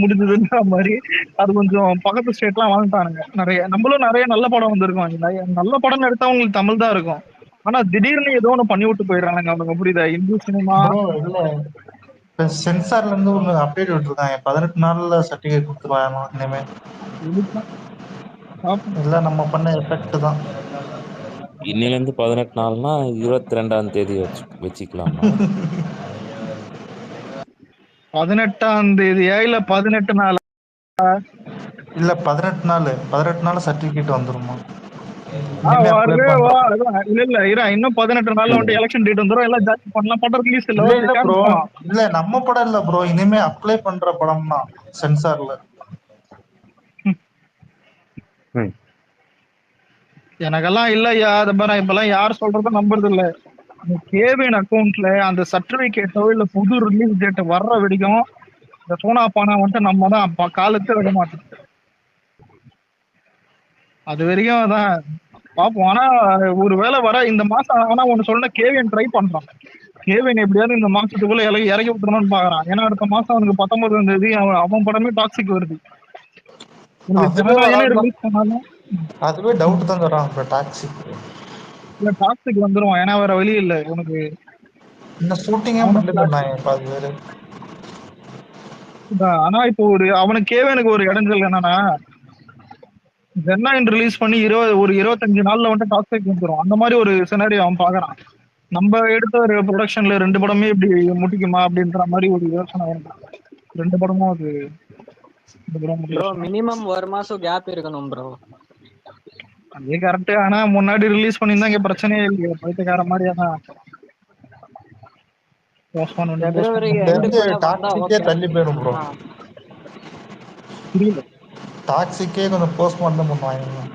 முடிஞ்சதுன்ற மாதிரி அது கொஞ்சம் பக்கத்து ஸ்டேட்லாம் வாங்கிட்டானுங்க. நம்மளும் நிறைய நல்ல படம் வந்திருக்கும். நல்ல படம் எடுத்தா உங்களுக்கு தமிழ் தான் இருக்கும். ஆனா திடீர்னு ஏதோ ஒண்ணு பண்ணி விட்டு போயிடுறானுங்க அவனுங்க, புரியுதா? இந்தி சினிமா. ப்ரோ இல்ல இப்ப சென்சார்ல இருந்து ஒண்ணு அப்டேட் விட்டுருக்காங்க, 18 நாள்ல சர்டிபிகேட் கொடுத்துருவாங்க இனிமே. இல்ல நம்ம பண்ண எஃபெக்ட் தான். இன்னில இருந்து 18 நாள்னா 22ஆம் தேதி வச்சுக்கலாமா? 18ஆம் தேதியா இல்ல 18 நாள்? இல்ல 18 நாள் சர்டிபிகேட் வந்துருமா? இன்னும் 18 நாள்ல வந்து எலெக்ஷன் டேட் வந்துரும், எல்லாம் ஜாஸ்தி பண்ணலாம். படம் ரிலீஸ் இல்ல. இல்ல ப்ரோ, இல்ல நம்ம படம் இல்ல ப்ரோ, இனிமே அப்ளை பண்ற படம் தான் சென்சார்ல. எனக்கெல்லாம் இல்லையா, அதை பாரு, இப்பெல்லாம் யார் சொல்றதும் நம்புறது இல்ல. கேவின் அக்கௌண்ட்ல அந்த சர்டிபிகேட்டோ இல்ல புது ரிலீஸ் டேட் வர்ற வரைக்கும் இந்த சோனா பானா வந்துட்டு நம்ம தான் காலத்து விட மாட்டோம். அது வரைக்கும் அதான் பார்ப்போம். ஆனா ஒரு வேளை வர இந்த மாசம் ஆனா ஒண்ணு சொல்ல, கேவின் ட்ரை பண்றான். கேவின் எப்படியாவது இந்த மாசத்துக்குள்ள இறக்கி விட்டுறணும்னு பாக்குறான். ஏன்னா அடுத்த மாசம் அவனுக்கு 19ஆம் தேதி அவன் படமே டாக்ஸிக் வருது. ரிலீஸ் பண்ணாலும் அதுவே டவுட் தான் தரான் டாக்ஸிக். இல்ல டாக்ஸிக் வந்துரும், ஏன்னா வேற வழி இல்ல உனக்கு. இந்த ஷூட்டிங்கே பண்ணிருந்தாங்க பாதி பேரு. ஆனா இப்போ அவனுக்கு கேவினுக்கு ஒரு இடைஞ்சல் என்னன்னா, ஜெர்னாயின் ரிலீஸ் பண்ணி ஒரு 25 நாள்ல வந்து டாக்ஸிக் வந்துரும். அந்த மாதிரி ஒரு சினாரியோ அவன் பாக்குறான். நம்ம எடுத்த ஒரு ப்ரொடக்ஷன்ல 2 படமே இப்படி முட்டிக்குமா அப்படின்ற மாதிரி ஒரு யோசனை வேண்டாம். 2 படமும் அது ப்ரோ மினிமம் ஒரு மாசம் கேப் இருக்கணும் ப்ரோ. அதே கரெக்ட். ஆனா முன்னாடி ரிலீஸ் பண்ணியிருந்தா இங்க பிரச்சனையே இல்லையா, பைத்தியக்கார மாதிரியா தான். டாக்ஸிக்கே தள்ளி போயிடும் ப்ரோ. புரியல. டாக்ஸிக்கே கொஞ்சம் போஸ்ட்மார்ட்டம் தான் பண்ணுவாங்க.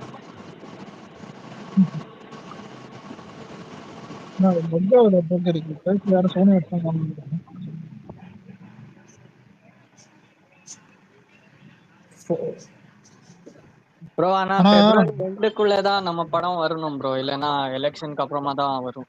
ப்ரோ ஆனா பிப்ரவரி 2க்குள்ள தான் நம்ம படம் வரணும் ப்ரோ, இல்லனா எலெக்ஷனுக்கு அப்புறமா தான் வரும்.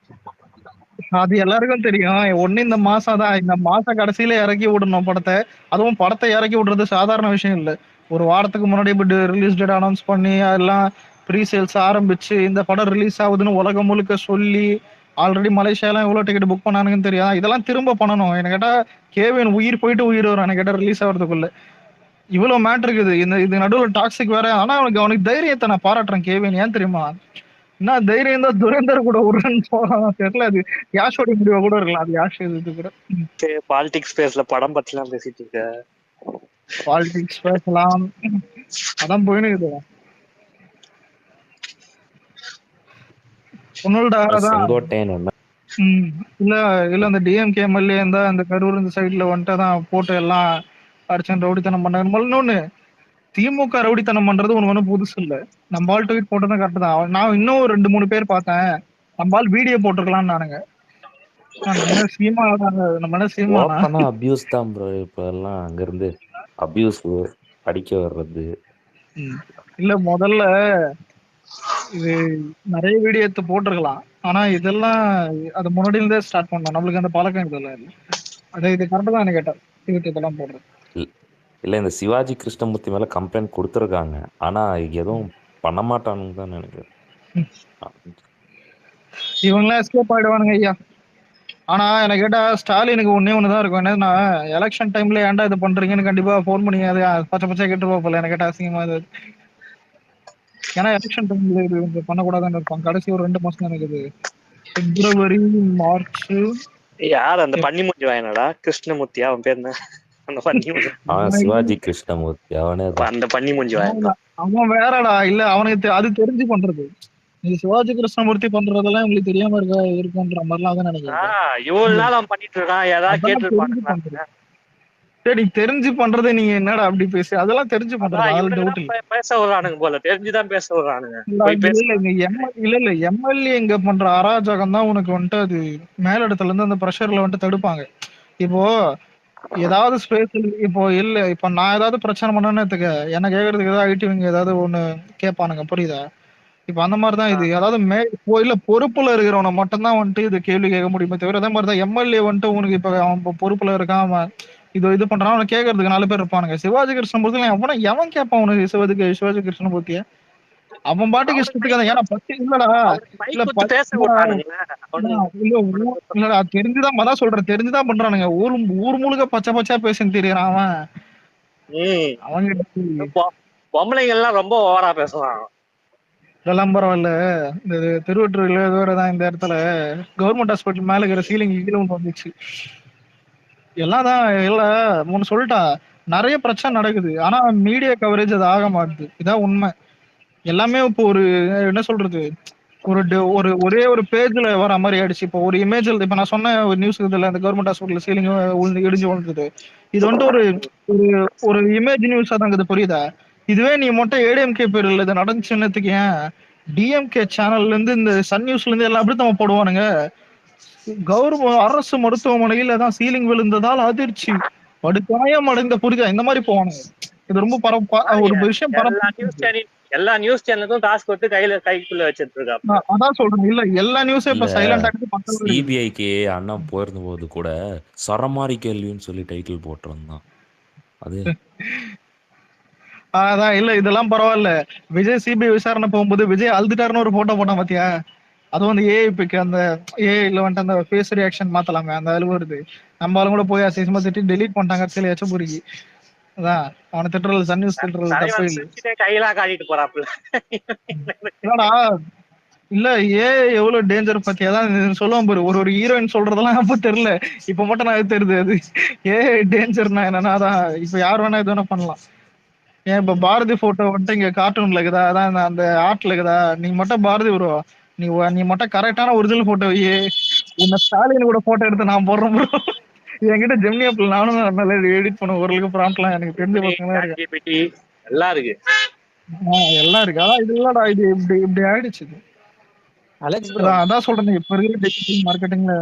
அது எல்லாருக்கும் தெரியும். ஒண்ணு இந்த மாசம் தான், இந்த மாச கடைசியில இறக்கி விடணும் படத்தை. அதுவும் படத்தை இறக்கி விடுறது சாதாரண விஷயம் இல்ல. ஒரு வாரத்துக்கு முன்னாடி ரிலீஸ் டேட் அனௌன்ஸ் பண்ணி அதெல்லாம் ப்ரீ சேல்ஸ் ஆரம்பிச்சு இந்த படம் ரிலீஸ் ஆகுதுன்னு உலகம் முழுக்க சொல்லி, ஆல்ரெடி மலேசியாலாம் எவ்வளவு டிக்கெட் புக் பண்ணானுங்கன்னு தெரியும். இதெல்லாம் திரும்ப பண்ணணும். என்ன கேட்டா கேவின் உயிர் போயிட்டு உயிர் வரும் எனக்கு கேட்டா ரிலீஸ் ஆகிறதுக்குள்ள. இவ்வளவு மேட்டர் இருக்குது. இது நடுவில் டாக்ஸிக் வேற. ஆனா அவனுக்கு தைரியத்தை நான் பாராட்டுறேன் கேவின். ஏன் தெரியுமா? என்ன தைரியம் தான் துரேந்தர் கூட விடுறேன்னு போறான் தெரியல. அது யாஷோட முடிவா கூட இருக்கலாம். அது யாஷ் இது கூட பாலிடிக்ஸ் பேசல, படம் பத்திலாம் பேசிட்டு இருக்க. பாலிடிக்ஸ் பேசலாம், அதான் போயின்னு இருக்குது. இல்ல அந்த டிஎம்கே எம்எல்ஏ இருந்தா அந்த கரூர் இந்த சைட்ல வந்துட்டு தான் போட்டு எல்லாம் அடிச்சன் ரவுடித்தனம் பண்ணாங்க. இன்னொன்னு, திமுக ரவுடித்தனம் பண்றது ஒண்ணு புதுசு இல்ல. நம்ம ஆள் ட்வீட் போட்டதும் கரெக்ட் தான். நான் இன்னும் 2-3 பேர் பார்த்தேன், நம்ம ஆள் வீடியோ போட்டிருக்கலாம்னு நானுங்க. அபியூஸ் தான் ப்ரோ. இப்ப எல்லாம் அங்க இருந்து அபியூஸ் அடிக்க வர்றது இல்ல. முதல்ல இது நிறைய வீடியோ எடுத்து போட்டிருக்கலாம். ஆனா இதெல்லாம் அது முன்னாடி இருந்தே ஸ்டார்ட் பண்ணோம். நம்மளுக்கு அந்த பழக்கம் இதுல இல்ல. அது இது கரெக்ட் தான் கேட்டேன். இதெல்லாம் போடுறது இல்ல. இந்த சிவாஜி கிருஷ்ணமூர்த்தி மேல கம்ப்ளைண்ட் கொடுத்துருக்காங்க. ஆனா எதுவும் பண்ண மாட்டானுங்க தான் நினைக்கிறேன். இவங்கெல்லாம் எஸ்கேப் ஆயிடுவானுங்க ஐயா. ஆனா எனக்கு கேட்டா ஸ்டாலினுக்கு ஒண்ணுதான் இருக்கும். என்னன்னா எலெக்ஷன் டைம்ல ஏன்டா இது பண்றீங்கன்னு கண்டிப்பா போன் பண்ணி அது பச்சை கேட்டு போல. எனக்கு கேட்டா அசிங்கமா இது. ஏன்னா எலெக்ஷன் டைம்ல இது பண்ணக்கூடாதுன்னு இருப்பாங்க. கடைசி ஒரு 2 மாசம் தான் இருக்குது. பிப்ரவரி, மார்ச். யார் அந்த பன்னி மூஞ்சி வாயனடா? கிருஷ்ணமூர்த்தியா அவன் பேர் என்ன? அந்த பன்னி சிவாஜி கிருஷ்ணமூர்த்தி அவனே அந்த பன்னி மூஞ்சி வாயன். அவன் வேறடா. இல்ல அவனுக்கு அது தெரிஞ்சு பண்றது. நீ சிவாஜி கிருஷ்ணமூர்த்தி பண்றதெல்லாம் உங்களுக்கு தெரியாம இருக்குன்ற மாதிரிலாம் தான் நினைக்கிறேன். இவ்வளவு நாள் அவன் பண்ணிட்டு இருக்கான், ஏதாவது கேட்டு சரி தெரிஞ்சு பண்றதை நீங்க என்னடா அப்படி பேசு? அதெல்லாம் தெரிஞ்சு பண்றது பேச விடுறானுங்க போல, தெரிஞ்சுதான் பேச விடுறானுங்க. இல்ல எம்எல்ஏ இங்க பண்ற அராஜகம் தான் உனக்கு வந்துட்டு அது மேலிடத்துல இருந்து அந்த பிரஷர்ல வந்துட்டு தடுப்பாங்க. இப்போ ஏதாவது ஸ்பேஸ் இப்போ இல்ல, இப்ப நான் ஏதாவது பிரச்சனை பண்ணேன்னு என்ன கேக்குறதுக்கு ஏதாவது ஐடிவிங்க ஏதாவது ஒண்ணு கேட்பானுங்க, புரியுதா? இப்ப அந்த மாதிரிதான் இது. அதாவது இல்ல பொறுப்புல இருக்கிறவனை மட்டும் தான் வந்துட்டு இது கேள்வி கேட்க முடியுமே தவிர, அதே மாதிரிதான் எம்எல்ஏ வந்துட்டு உனக்கு இப்ப அவன் பொறுப்புல இருக்கான், அவன் இது பண்றான் அவனை கேட்கறதுக்கு 4 பேர் இருப்பானுங்க. சிவாஜி கிருஷ்ணமூர்த்தி எவன் கேட்பான் உனக்கு சிவாஜி கிருஷ்ணமூர்த்திய? அவன் பாட்டுக்கு இஷ்டத்துக்கு அதை ஏன்னா பத்து இல்லடா இல்ல இல்லடா தெரிஞ்சுதான் அதான் சொல்றேன் தெரிஞ்சுதான் பண்றானுங்க. ஊர் முழுக்க பச்சை பச்சையா பேசின்னு தெரியறான் அவன். அவங்க பொம்பளைங்க எல்லாம் ரொம்ப ஓவரா பேசுவான். இதெல்லாம் பரவாயில்ல. இந்த திருவற்றூர்ல வேறதான் இந்த இடத்துல கவர்மெண்ட் ஹாஸ்பிட்டல் மேல இருக்கிற சீலிங் கீழே வந்துச்சு. எல்லாம் தான் இல்ல ஒன்னு சொல்லிட்டா நிறைய பிரச்சனை நடக்குது. ஆனா மீடியா கவரேஜ் அது ஆக மாட்டுது. இதான் உண்மை. எல்லாமே இப்போ ஒரு என்ன சொல்றது ஒரே ஒரு பேஜ்ல வர மாதிரி ஆயிடுச்சு. இப்போ ஒரு இமேஜ் இப்ப நான் சொன்ன ஒரு நியூஸ் இதுல இந்த கவர்மெண்ட் ஹாஸ்பிட்டல் சீலிங் இடிஞ்சு விழுந்தது. இது வந்துட்டு ஒரு ஒரு இமேஜ் நியூஸா தாங்க புரியுதா? இதுவே நீ மட்டும் ஏடிஎம்கே பேர்ல இது நடந்துச்சுன்னதுக்கு ஏன் டிஎம்கே சேனல்ல இருந்து இந்த சன் நியூஸ்ல இருந்து எல்லாம் அப்படி தான் போடுவானுங்க. அரசு மருத்துவமனையில தான் சீலிங் விழுந்ததால் அதிர்ச்சி படுகாயம் அடைந்த புரிதா இந்த மாதிரி போவானுங்க. இது ரொம்ப ஒரு விஷயம் எல்லா நியூஸ் சேனலுக்கும் காசு கொடுத்து கைக்குள்ள வச்சிட்டு இருக்கா. அதான் சொல்றேன் இல்ல எல்லா நியூஸும் இப்ப சைலண்டா சிபிஐக்கு அண்ணா போயிருந்த போது கூட சரமாரி கேள்வின்னு சொல்லி டைட்டில் போட்டிருந்தான். அது அதான் இல்ல இதெல்லாம் பரவாயில்ல. விஜய் சிபிஐ விசாரணை போகும்போது விஜய் அழுதுட்டாருன்னு ஒரு போட்டோ போட்டான் பாத்தியா? அதுவும் வந்து ஏஐபிக்கு அந்த ஏஐல வந்துட்டு அந்த ஃபேஸ் ரியாக்ஷன் மாத்தலாமே அந்த அளவு வருது. நம்ம ஆளும் கூட போய் அசிசமா திட்டி டெலீட் பண்ணிட்டாங்க. சில எச்சபுரிக்கு அதான் அவனை திட்டுறது சன் நியூஸ் திட்டுறது தப்பு இல்லை. கையெல்லாம் காட்டிட்டு போறாப்புல இல்லடா இல்ல எவ்வளவு டேஞ்சர் பத்தி அதான் சொல்லுவான் பாரு. ஒரு ஹீரோயின் சொல்றதெல்லாம் அப்ப தெரியல. இப்ப மட்டும் நான் தெரியுது அது டேஞ்சர்னா என்னன்னா அதான் இப்ப யார் வேணா இது வேணா பண்ணலாம். ஏன் இப்ப பாரதி போட்டோ வந்துட்டு இங்க கார்ட்டூன்ல இருக்குதா அதான் அந்த ஆர்ட்ல இருக்குதா நீ மட்டும் பாரதி வருவா நீ மட்டும் கரெக்டான ஒரிஜினல் போட்டோ உன்னை ஸ்டாலின் கூட போட்டோ எடுத்து நான் போடுறேன் ப்ரோ. என்கிட்ட ஜெமினி ஆப்ல நானும் நல்லா எடிட் பண்ண ஓரளவுக்கு ப்ராம்ப்ட்லாம் எனக்கு தெரிஞ்ச பசங்களா இருக்கு. எல்லாம் இருக்கு எல்லாம் இருக்கு. அதான் இது இல்லடா இது இப்படி ஆயிடுச்சு. அதான் சொல்றேன் இப்ப இருக்கிற டிஜிட்டல் மார்க்கெட்டிங்ல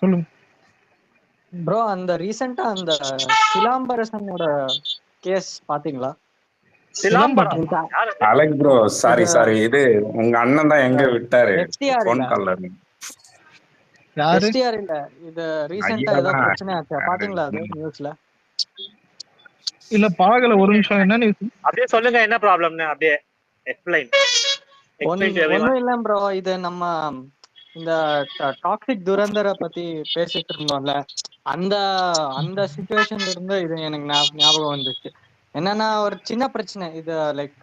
சொல்லுங்க ப்ரோ. அந்த ரீசெண்டா அந்த சிலம்பரசனோட கேஸ் பாத்தீங்களா? அலெக்ஸ் ப்ரோ சாரி இது உங்க அண்ணன் தான் எங்க விட்டாரு போன் கால்ல எஸ்டிஆர் இல்ல இது ரீசெண்டா ஏதோ பிரச்சனை ஆச்சு பாத்தீங்களா அது நியூஸ்ல? இல்ல பாகல ஒரு நிமிஷம் என்ன நியூஸ் அப்படியே சொல்லுங்க என்ன ப்ராப்ளம்னு அப்படியே எக்ஸ்பிளைன். ஒண்ணும் இல்ல ப்ரோ இது நம்ம இந்த டாக்ஸிக் துரந்தரை பத்தி பேசிட்டு இருந்தோம்ல அந்த சிச்சுவேஷன்ல இருந்து இது எனக்கு ஞாபகம் வந்துச்சு. என்னன்னா ஒரு சின்ன பிரச்சனை இது லைக்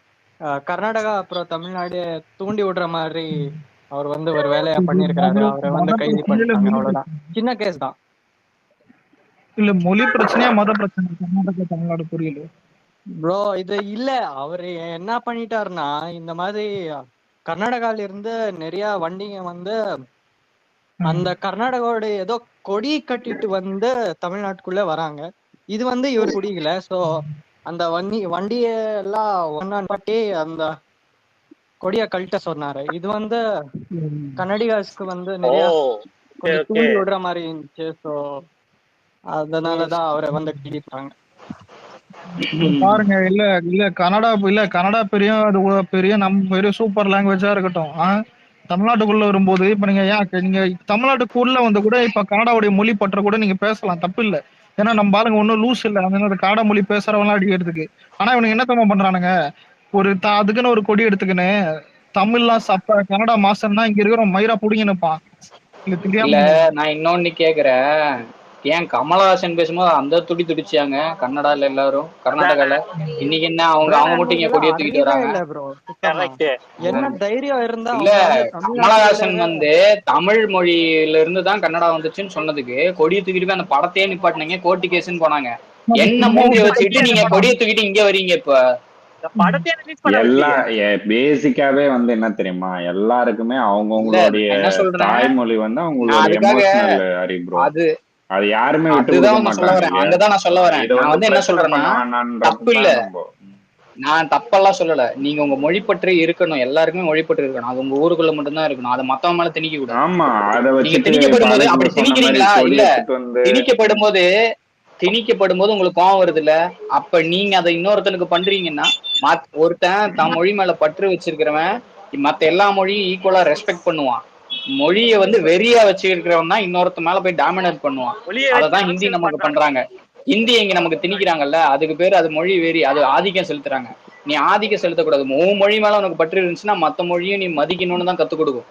கர்நாடகா அப்புறம் தமிழ்நாடு தூண்டி விடுற மாதிரி அவர் வந்து ஒரு வேலையா பண்ணிருக்காரு. அவரை வந்து கைது பண்ணிட்டாங்க. அவ்வளவுதான், சின்ன கேஸ் தான். இல்ல மொழி பிரச்சனையா மத பிரச்சனை கர்நாடகா தமிழ்நாடு புரியல ப்ரோ. இது இல்ல அவரு என்ன பண்ணிட்டாருன்னா இந்த மாதிரி கர்நாடகால இருந்து நிறைய வண்டிங்க வந்து அந்த கர்நாடகாவோட ஏதோ கொடி கட்டிட்டு வந்து தமிழ்நாட்டுக்குள்ள வராங்க. இது வந்து இவர் குடிக்கல. சோ அந்த வண்டிய எல்லாம் ஒன்னா பட்டி அந்த கொடிய கழட்ட சொன்னாரு. இது வந்து கன்னடிகாஸ்க்கு வந்து நிறைய கொஞ்சம் தூண்டி விடுற மாதிரி இருந்துச்சு. சோ அதனாலதான் அவரை வந்து கிழிப்பாங்க. பாருங்க இல்ல கனடா பெரிய நம்ம பெரிய சூப்பர் லாங்குவேஜா இருக்கட்டும். தமிழ்நாட்டுக்குள்ள வரும்போது இப்ப நீங்க தமிழ்நாட்டுக்குள்ள வந்து கூட இப்ப கனடாவுடைய மொழி பற்ற கூட நீங்க பேசலாம், தப்பு இல்ல. ஏன்னா நம்ம பாருங்க ஒன்னும் லூஸ் இல்ல அந்த கனடா மொழி பேசுறவங்களாம் அடிக்கிறதுக்கு. ஆனா இவனுக்கு என்ன தம்மா பண்றானுங்க, அதுக்குன்னு ஒரு கொடி எடுத்துக்கின்னு தமிழ்லாம் கனடா மாசம்னா இங்க இருக்கிற மயிரா புடிங்க நிப்பான். இல்ல நான் இன்னொன்னு கேக்குறேன், ஏன் கமலஹாசன் பேசும்போது அந்த துடிச்சாங்க கன்னடால எல்லாரும் கர்நாடகால, இன்னைக்கு என்ன அவங்க மட்டும் இங்க கொடியை தூக்கிட்டு வராங்க? என்ன தைரியம் இருந்தா இல்ல கமலஹாசன் வந்து தமிழ் மொழியில இருந்து தான் கன்னடா வந்துச்சுன்னு சொன்னதுக்கு கொடியை தூக்கிட்டு போய் அந்த படத்தையே நிப்பாட்டினீங்க, கோர்ட்டு கேஸ்ன்னு போனாங்க. என்ன மூஞ்சிய வச்சுக்கிட்டு நீங்க கொடியை தூக்கிட்டு இங்க வரீங்க? இப்ப எல்லாம் பேசிக்காவே வந்து என்ன தெரியுமா, எல்லாருக்குமே அவங்கவுங்களுடைய தாய்மொழி வந்து அவங்களுடைய எமோஷனல் அறிவு. அது யாருமே அங்கதான் நான் சொல்ல வரேன். நான் வந்து என்ன சொல்றேன்னா தப்பு இல்ல, நான் தப்பெல்லாம் சொல்லல. நீங்க உங்க மொழிப்பற்று இருக்கணும், எல்லாருக்குமே மொழிப்பற்று இருக்கணும். அது உங்க ஊருக்குள்ள மட்டும்தான் இருக்கணும். அதை மத்தவங்க மேல திணிக்க கூடாது. ஆமா, நீங்க திணிக்கப்படும் போது அப்படி திணிக்கிறீங்களா? இல்ல, திணிக்கப்படும் போது உங்களுக்கு கோவம் வருது இல்ல, அப்ப நீங்க அதை இன்னொருத்தனுக்கு பண்றீங்கன்னா, ஒருத்தன் தன் மொழி மேல பற்று வச்சிருக்கிறவன் மத்த எல்லா மொழியும் ஈக்குவலா ரெஸ்பெக்ட் பண்ணுவான். மொழியை வந்து வெறியா வச்சிருக்கிறவன் தான் இன்னொருத்த மேல போய் டாமினேட் பண்ணுவான். அததான் ஹிந்தி நமக்கு பண்றாங்க. ஹிந்தி இங்க நமக்கு திணிக்கிறாங்கல்ல, அதுக்கு பேரு அது மொழி வெறி, அது ஆதிக்கம் செலுத்துறாங்க. நீ ஆதிக்கம் செலுத்தக்கூடாது. உன் மொழி மேல உனக்கு பற்று இருந்துச்சுன்னா மத்த மொழியும் நீ மதிக்கணும்னு தான் கத்து கொடுக்கும்.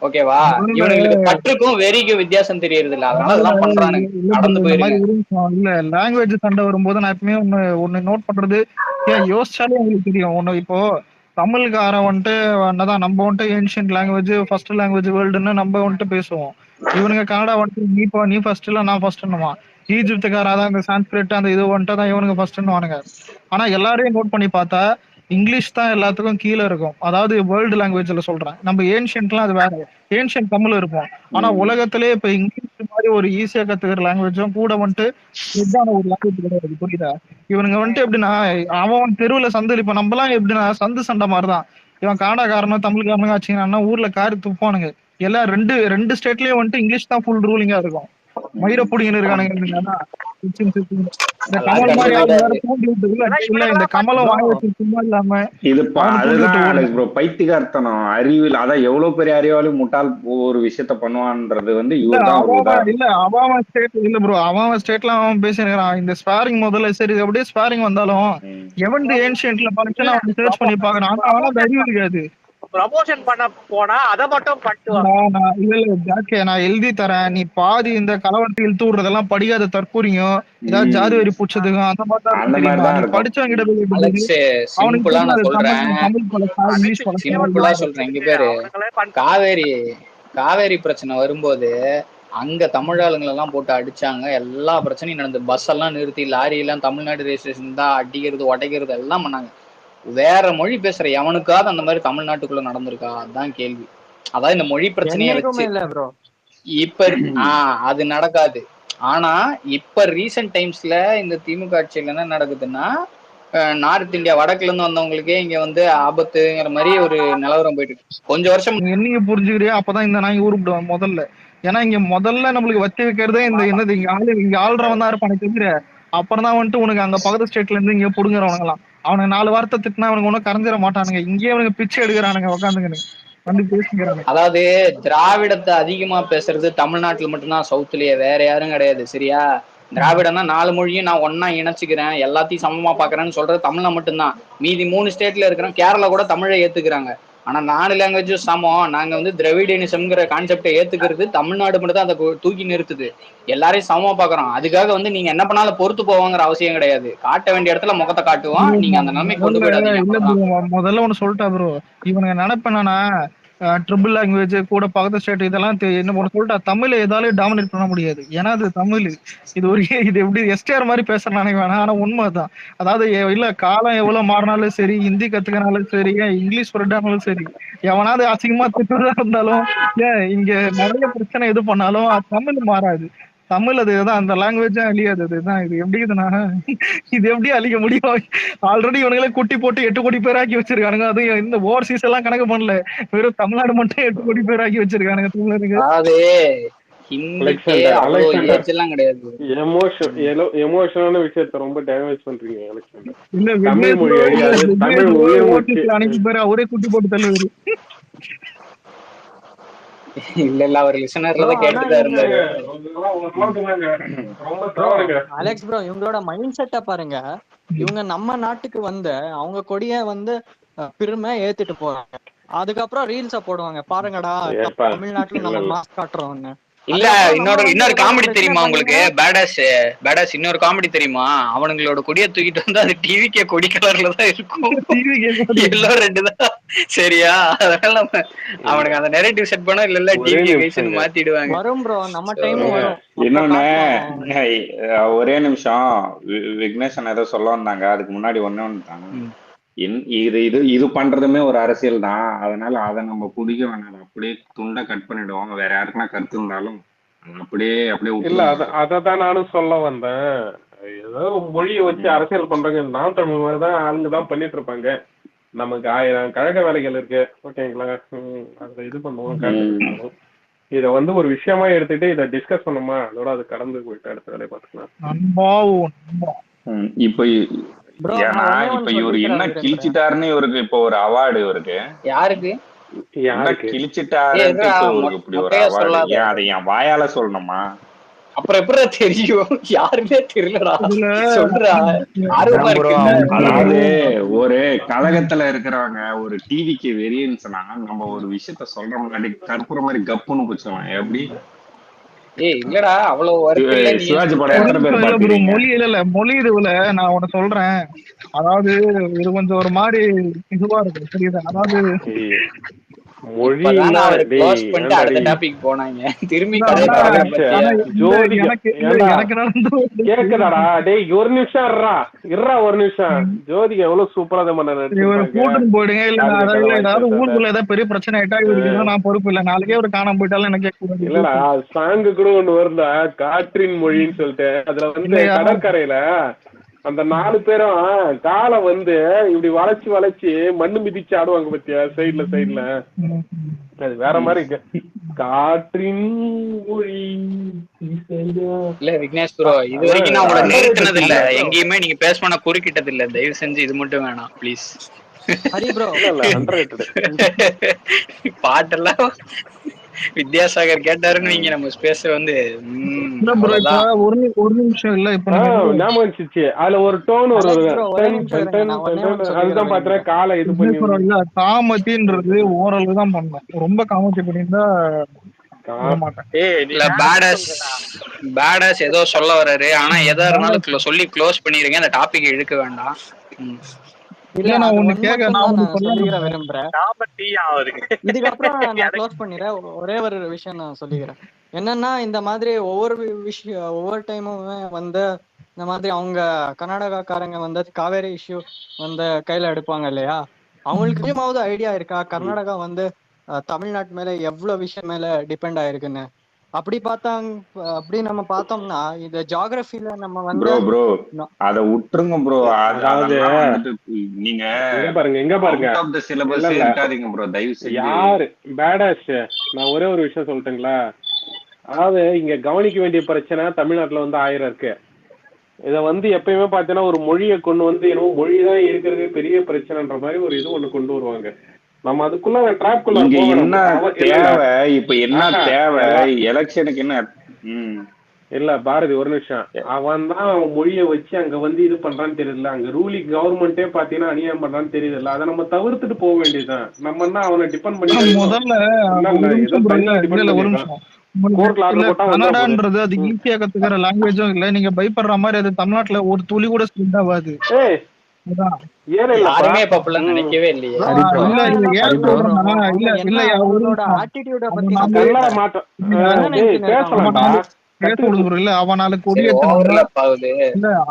ஓகேவா? இவனுங்களுக்கு பற்றுக்கும் வெறிக்கும் வித்தியாசம் தெரியறது இல்ல, அதனால அதெல்லாம் பண்றானுங்க. நடந்து போயிருங்க. இல்ல லாங்குவேஜ் சண்டை வரும்போது நான் எப்பவுமே ஒண்ணு நோட் பண்றது, ஏன் யோசிச்சாலே உங்களுக்கு தெரியும். ஒண்ணு இப்போ தமிழ்காரன் வந்துட்டு என்னதான் நம்ம வந்துட்டு ஏன்ஷியன்ட் லாங்குவேஜ் ஃபர்ஸ்ட் லாங்குவேஜ் வேர்ல்டுன்னு நம்ம வந்துட்டு பேசுவோம். இவனுங்க கனடா வந்துட்டு நீ ஃபர்ஸ்ட் இல்ல நான் ஃபர்ஸ்ட்னுமா. ஈஜிப்துக்காரா தான் இந்த சான்ஸ்கிரிட் அந்த இது வந்துட்டு தான் இவனுங்க ஃபர்ஸ்ட்னுவானுங்க. ஆனா எல்லாரையும் நோட் பண்ணி பார்த்தா இங்கிலீஷ் தான் எல்லாத்துக்கும் கீழே இருக்கும். அதாவது வேர்ல்டு லாங்குவேஜ்ல சொல்றேன். நம்ம ஏன்ஷியன்ட்லாம் அது வேற. ஏன்ஷியன்ட் தமிழ் இருப்போம். ஆனா உலகத்திலே இப்ப இங்கிலீஷ் மாதிரி ஒரு ஈஸியா கத்துக்கிற லாங்குவேஜும் கூட வந்துட்டு இதுதான ஒரு லாங்குவேஜ் கிடையாது. புரியுதா? இவனுங்க வந்துட்டு எப்படின்னா அவன் தெருவுல சந்தை, இப்ப நம்மலாம் எப்படின்னா சந்து சண்டை மாதிரிதான். இவன் காடாக்காரனும் தமிழ்காரனும் ஆச்சுங்கன்னா ஊர்ல காரி துப்பானுங்க. எல்லாம் ரெண்டு ஸ்டேட்லயும் வந்துட்டு இங்கிலீஷ் தான் ஃபுல் ரூலிங்கா இருக்கும். மயிரப்புடிங்கன்னு இருக்கானுங்க. இந்த கமல் மாதிரி ஆளு வேற தூண்டி விட்டு இல்ல இந்த கமலம் வாய வச்சு சும்மா இல்லாம அதுதான் பைத்தியகார்த்தனம் அறிவில். அதான் எவ்வளவு பெரிய அறிவாலும் முட்டாள் ஒரு விஷயத்த பண்ணுவான்றது வந்து இல்ல அவன் ஸ்டேட் இல்ல ப்ரோ. அவன் ஸ்டேட்ல அவன் பேசிருக்கான். இந்த ஸ்பாரிங் முதல்ல சரி அப்படியே ஸ்பாரிங் வந்தாலும் எவன் ஏன்ஷியன்ட்ல பரிச்சனை அவன் சர்ச் பண்ணி பாக்குறான். அவன் அறிவு இருக்காது. ப்ரமோஷன் பண்ண போனா அத மட்டும் நான் எழுதி தரேன், நீ பாதி இந்த கலவரத்தை இழுத்து விடுறதெல்லாம் படிக்காத தற்கூரியும் ஏதாவது ஜாதி வரி பூச்சதுக்கும் அந்த மாதிரி படிச்சவங்க சொல்றேன். இங்க பேரு காவேரி பிரச்சனை வரும்போது அங்க தமிழ் ஆளுங்களை எல்லாம் போட்டு அடிச்சாங்க. எல்லா பிரச்சனையும் நடந்து பஸ் எல்லாம் நிறுத்தி லாரி எல்லாம் தமிழ்நாடு ரெஜிஸ்ட்ரேஷன் தான் அடிக்கிறது உடைக்கிறது எல்லாம் பண்ணாங்க. வேற மொழி பேசுற எவனுக்காவது அந்த மாதிரி தமிழ்நாட்டுக்குள்ள நடந்திருக்கா? அதுதான் கேள்வி. அதாவது இந்த மொழி பிரச்சனையை வச்சு இப்ப அது நடக்காது. ஆனா இப்ப ரீசெண்ட் டைம்ஸ்ல இந்த திமுக ஆட்சியில என்ன நடக்குதுன்னா, நார்த் இந்தியா வடக்குல இருந்து வந்தவங்களுக்கே இங்க வந்து ஆபத்துங்கிற மாதிரி ஒரு நிலவரம் போயிட்டு இருக்கு. கொஞ்சம் வருஷம் என்னைக்கு புரிஞ்சுக்கிறியா அப்பதான் இந்த நாய் உருப்பிடுவான் முதல்ல. ஏன்னா இங்க முதல்ல நம்மளுக்கு வச்சு வைக்கிறதே இந்த என்னது இங்க ஆள்றவன் தான் இருப்பானு தெரியுற. அப்புறம் தான் வந்துட்டு உனக்கு அங்க பக்கத்து ஸ்டேட்ல இருந்து இங்க புடுங்குறவனுங்களாம். அவனுக்கு 4 வார்த்தை திட்டினா அவனுக்கு ஒன்னும் கரைஞ்சிட மாட்டானுங்க. இங்கேயே அவனுக்கு பிச்சை எடுக்கிறானுங்க உட்காந்துங்கன்னு வந்து பேசுகிறானுங்க. அதாவது திராவிடத்தை அதிகமா பேசுறது தமிழ்நாட்டுல மட்டும்தான், சவுத்துலயே வேற யாரும் கிடையாது. சரியா? திராவிடம்னா 4 மொழியும் நான் ஒன்னா இணைச்சுக்கிறேன், எல்லாத்தையும் சமமா பாக்குறேன்னு சொல்றது தமிழ்ல மட்டும்தான். மீதி 3 ஸ்டேட்ல இருக்கிறோம். கேரளா கூட தமிழை ஏத்துக்கிறாங்க. ஆனா 4 லாங்குவேஜும் சமம். நாங்க வந்து திராவிடியனிசம்ங்கிற கான்செப்டை ஏத்துக்கிறது தமிழ்நாடு மட்டும் தான் அதை தூக்கி நிறுத்துது. எல்லாரையும் சமமா பாக்குறோம். அதுக்காக வந்து நீங்க என்ன பண்ணாலும் பொறுத்து போவாங்கிற அவசியம் கிடையாது. காட்ட வேண்டிய இடத்துல முகத்தை காட்டுவோம். நீங்க அந்த நிலைமை கொண்டு போயிடாதீங்க. முதல்ல ஒண்ணு சொல்லிட்டா ப்ரோ, இவனுங்க நினைப்பேன்னா ட்ரிபிள் லாங்குவேஜ் கூட பக்கத்து ஸ்டேட் இதெல்லாம் என்ன பண்ண சொல்லிட்டா தமிழை ஏதாலும் டாமினேட் பண்ண முடியாது. ஏன்னா அது தமிழ். இது எப்படி எஸ்டிஆர் மாதிரி பேசுறானே வேணாம். ஆனா உண்மைதான். அதாவது இல்ல காலம் எவ்வளவு மாறினாலும் சரி, ஹிந்தி கத்துக்கினாலும் சரி, இங்கிலீஷ் சொல்லிட்டாலும் சரி, எவனாவது அசிங்கமா திட்டுறதா இருந்தாலும் இங்க நிறைய பிரச்சனை எது பண்ணாலும் தமிழ் மாறாது. தமிழ் அதுதான், அந்த லாங்குவேஜ் அழியாது. அதுதான் இது எப்படி இது எப்படி அழிக்க முடியும்? ஆல்ரெடி இவனுங்களே குட்டி போட்டு 8 கோடி பேர் ஆக்கி வச்சிருக்கானுங்க. அதுவும் இந்த ஓவர்சீஸ் எல்லாம் கணக்கு பண்ணல, வெறும் தமிழ்நாடு மட்டும் 8 கோடி பேர் ஆக்கி வச்சிருக்கானுங்க தமிழருக்கு. எமோஷனான விஷயத்தை ரொம்ப டேமேஜ் பண்றீங்க. அனைத்து பேர் அவரே குட்டி போட்டு தள்ளுவாரு. இல்ல அவர் லிசனர்ல தான் கேட்டுட்டா இருந்தாரு. அலெக்ஸ் ப்ரோ, இவங்களோட மைண்ட் செட்டை பாருங்க. இவங்க நம்ம நாட்டுக்கு வந்து அவங்க கொடிய வந்து பெருமை ஏத்திட்டு போறாங்க. அதுக்கப்புறம் ரீல்ஸ போடுவாங்க, பாருங்கடா தமிழ்நாட்டுல நம்ம மாஸ்க் காட்டுறோம்னு. இல்ல இன்னொரு காமெடி தெரியுமா உங்களுக்கு? பேடாஸ் இன்னொரு காமெடி தெரியுமா? அவனுங்களோட கொடியை தூக்கிட்டு வந்து அது டிவிக்கே கொடி கலர்ல தான் இருக்கும். எல்லாம் 2 தான். சரியா? அதனால நம்ம அவனுக்கு அந்த நெரேட்டிவ் செட் பண்ணா இல்ல டிவி மாத்திடுவாங்க. வரும் ப்ரோ, நம்ம டைம் வரும். இன்னொன்னு ஒரே நிமிஷம், விக்னேஷன் ஏதோ சொல்ல வந்தாங்க. அதுக்கு முன்னாடி ஒண்ணு இது பண்றதுமே ஒரு அரசியல் தான். அதனால அதை நம்ம பிடிக்க வேணாம். அப்படியே துண்டை கட் பண்ணிடுவோம். வேற யாருக்குன்னா கருத்து இருந்தாலும் அப்படியே இல்ல. அததான் நானும் சொல்ல வந்தேன். ஏதோ மொழியை வச்சு அரசியல் பண்றாங்க. நான் தமிழ் மாதிரிதான் ஆளுங்க தான் பண்ணிட்டு இருப்பாங்க. நமக்கு 1000 கழக வேலைகள் இருக்கு. ஓகேங்களா? அதை இது பண்ணுவோம். இத வந்து ஒரு விஷயமா எடுத்துட்டு இதை டிஸ்கஸ் பண்ணுமா, அதோட அது கடந்து போயிட்டு அடுத்த வேலையை பார்த்துக்கலாம். இப்ப ஏன்னா இப்ப இவரு என்ன கிழிச்சிட்டாருன்னு இவருக்கு இப்போ ஒரு அவார்டு இவருக்கு. யாருக்கு? என்ன யாருக்கு கிழிச்சிட்டாருன்ட்டு இப்ப இவருக்கு இப்படி ஒரு மொட்டையா அவார்டு? சொல்லாத. ஏன் அதை என் வாயால சொல்லணுமா? அப்புறம் எப்படிடா தெரியும்? யாருமே தெரியலடா. இதுல சொல்றா, ஆர்வமா அதான் bro, இருக்கு. அதாவது ஒரு கழகத்துல இருக்கிறவங்க ஒரு டிவிக்கு வெறியன்ஸ்னா நம்ம ஒரு விஷயத்த சொல்ற முன்னாடி கற்பூர மாதிரி கப்புன்னு பிடிச்சலாம். எப்படி ஏய் இல்லடா, அவ்வளவு ஒர்க் இல்ல. நீ சிவாஜி படம் ஒரு எத்தனை பேர் நிமிஷம் இல்ல ப்ரோ, பாத்துக்கிறீங்க? மொழி இல்ல மொழி இதுல நான் உன சொல்றேன். அதாவது இது கொஞ்சம் ஒரு மாதிரி இதுவா இருக்கும், புரியுதா? அதாவது இப்பதான் மொழின்னா அவரு க்ளோஸ் டேய் பண்ணிட்டு ஏன்டாடி அடுத்த டாபிக் போனாங்க. திரும்பி இல்ல, கதையை ஆனா தொடங்க பிரகாஷ் பத்தியா? ஆனா இந்த ஜோதிக எனக்கு இல்ல ஏன்டா எனக்கு நடந்த ஒரு கேக்குதாடா? டேய் ஒரு நிமிஷம் இருறா ஒரு நிமிஷம். ஜோதிகா எவ்வளவு சூப்பரா அதை ஒரு நடிச்சிருப்பாங்க. கூட்டுன்னு போயிடுங்க, இல்ல காதுல அதாவது கதை வாங்கி ஏதாவது பேசாத. ஊருக்குள்ள ஏதாவது பெரிய பிரச்சனை ஆயிட்டா இவருக்கு எதுவும் நான் பொறுப்பு இல்ல. நாளைக்கே ஒரு காணாம போயிட்டாலும் எனக்கு கேட்க இல்லடா சாங்கு கூட ஒண்ணு வருதா, காற்றின் மொழின்னு சொல்லிட்டு. அதுல வந்து இல்லையா? கடற்கரையில அந்த 4 பேரும் காலை வந்து இப்படி வளைச்சு வளைச்சு மண்ணு மிதிச்சு ஆடுவாங்க பத்தியா, சைடுல. அது வேற மாதிரி இருக்கு. காற்றின் மொழி இல்ல விக்னேஷ் ப்ரோ, இது வரைக்கும் நான் உங்களை நிறுத்தினது இல்ல. எங்கேயுமே நீங்க பேச பண்ண குறுக்கிட்டது இல்ல. தயவு செஞ்சு இது மட்டும் வேணாம் ப்ளீஸ். ஹரி ப்ரோ, இல்ல அண்டர்ரேட்டட். பாட்டெல்லாம் வித்யாசாகர் கேட்டாருன்னு நீங்க நம்ம ஸ்பேஸ் வந்து இல்ல ப்ரோ, இப்ப அவ்வளவுதான். ஒரு நிமிஷம் இல்ல, இப்ப ஞாபகம் வந்துச்சு. அதுல ஒரு டோன் ஒரு அலெக்ஸ் bro, ஒரே நிமிஷம் இருங்க. நான் ஒண்ணே ஒண்ணு அதுதான் சொல்லிக்கிறேன் பாத்துறேன். விரும்புறேன். காலை இது பண்ணி இல்ல காமத்தின்றது ஓரளவு தான் பண்ணோம். ரொம்ப காமத்தி பண்ணியிருந்தா விட மாட்டேன். இல்ல பேடாஸ் ஏதோ சொல்ல வர்றாரு. ஆனா எதா இருந்தாலும் சொல்லி க்ளோஸ் பண்ணிருங்க. அந்த டாபிக் இழுக்க வேண்டாம். இல்ல நான் அது ஒண்ணு ஒண்ணு கேட்க மட்டும் நான் தான் ஒண்ணு நான் சொல்லிக்கிறேன் விரும்புறேன். இதுக்கப்புறம் நான் க்ளோஸ் பண்ணிடுறேன். ஒரே ஒரு விஷயம் நான் சொல்லிக்கிறேன். என்னன்னா, இந்த மாதிரி ஒவ்வொரு டைமுமே வந்து இந்த மாதிரி அவங்க கர்நாடகாக்காரங்க வந்து காவேரி இஷ்யூ வந்து கையில எடுப்பாங்க இல்லையா? அவங்களுக்கு கொஞ்சமாவது ஐடியா இருக்கா கர்நாடகா வந்து தமிழ்நாட்டு மேல எவ்வளவு விஷயம் மேல டிபெண்ட் ஆயிருக்குன்னு? அப்படி நம்ம பார்த்தோம்னா இந்த ஜியோகிராஃபில நம்ம வந்து ப்ரோ அத விட்டுருங்க ப்ரோ. அதாவது நீங்க இங்க பாருங்க அவுட் ஆஃப் தி சிலபஸ் இருக்காதீங்க ப்ரோ, தயவு செஞ்சு. யாரு பேடாஸ்? நான் ஒரே ஒரு விஷயம் சொல்லட்டுங்களா? அதாவது இங்க கவனிக்க வேண்டிய பிரச்சனை தமிழ்நாட்டுல வந்து 1000 இருக்கு. இத வந்து எப்பயுமே பாத்தீங்கன்னா ஒரு மொழியை கொண்டு வந்து என்னவோ மொழிதான் இருக்கிறது பெரிய பிரச்சனைன்ற மாதிரி ஒரு இது ஒண்ணு கொண்டு வருவாங்க. நம்ம அதுக்குள்ள ட்ராப்குள்ள என்ன தேவை? இப்ப என்ன தேவை? எலெக்ஷனுக்கு என்ன? இல்ல பாரதி ஒரு நிமிஷம். அவன் தான் அவன் மொழியை வச்சு அங்க வந்து இது பண்றான்னு தெரியல. அங்க ரூலிங் கவர்மெண்டே பாத்தீங்கன்னா அநியாயம் பண்றான்னு தெரியல. அதை நம்ம தவிர்த்துட்டு போக வேண்டியதுதான். நம்ம என்ன அவனை டிபெண்ட் பண்ணி கன்னடான்றது அது ஈஸியா கத்துக்கிற லாங்குவேஜும் இல்ல. நீங்க பயப்படுற மாதிரி அது தமிழ்நாட்டுல ஒரு துளி கூட ஸ்ப்ரெட் ஆகாது. யாருமே இப்ப நினைக்கவே இல்லையே.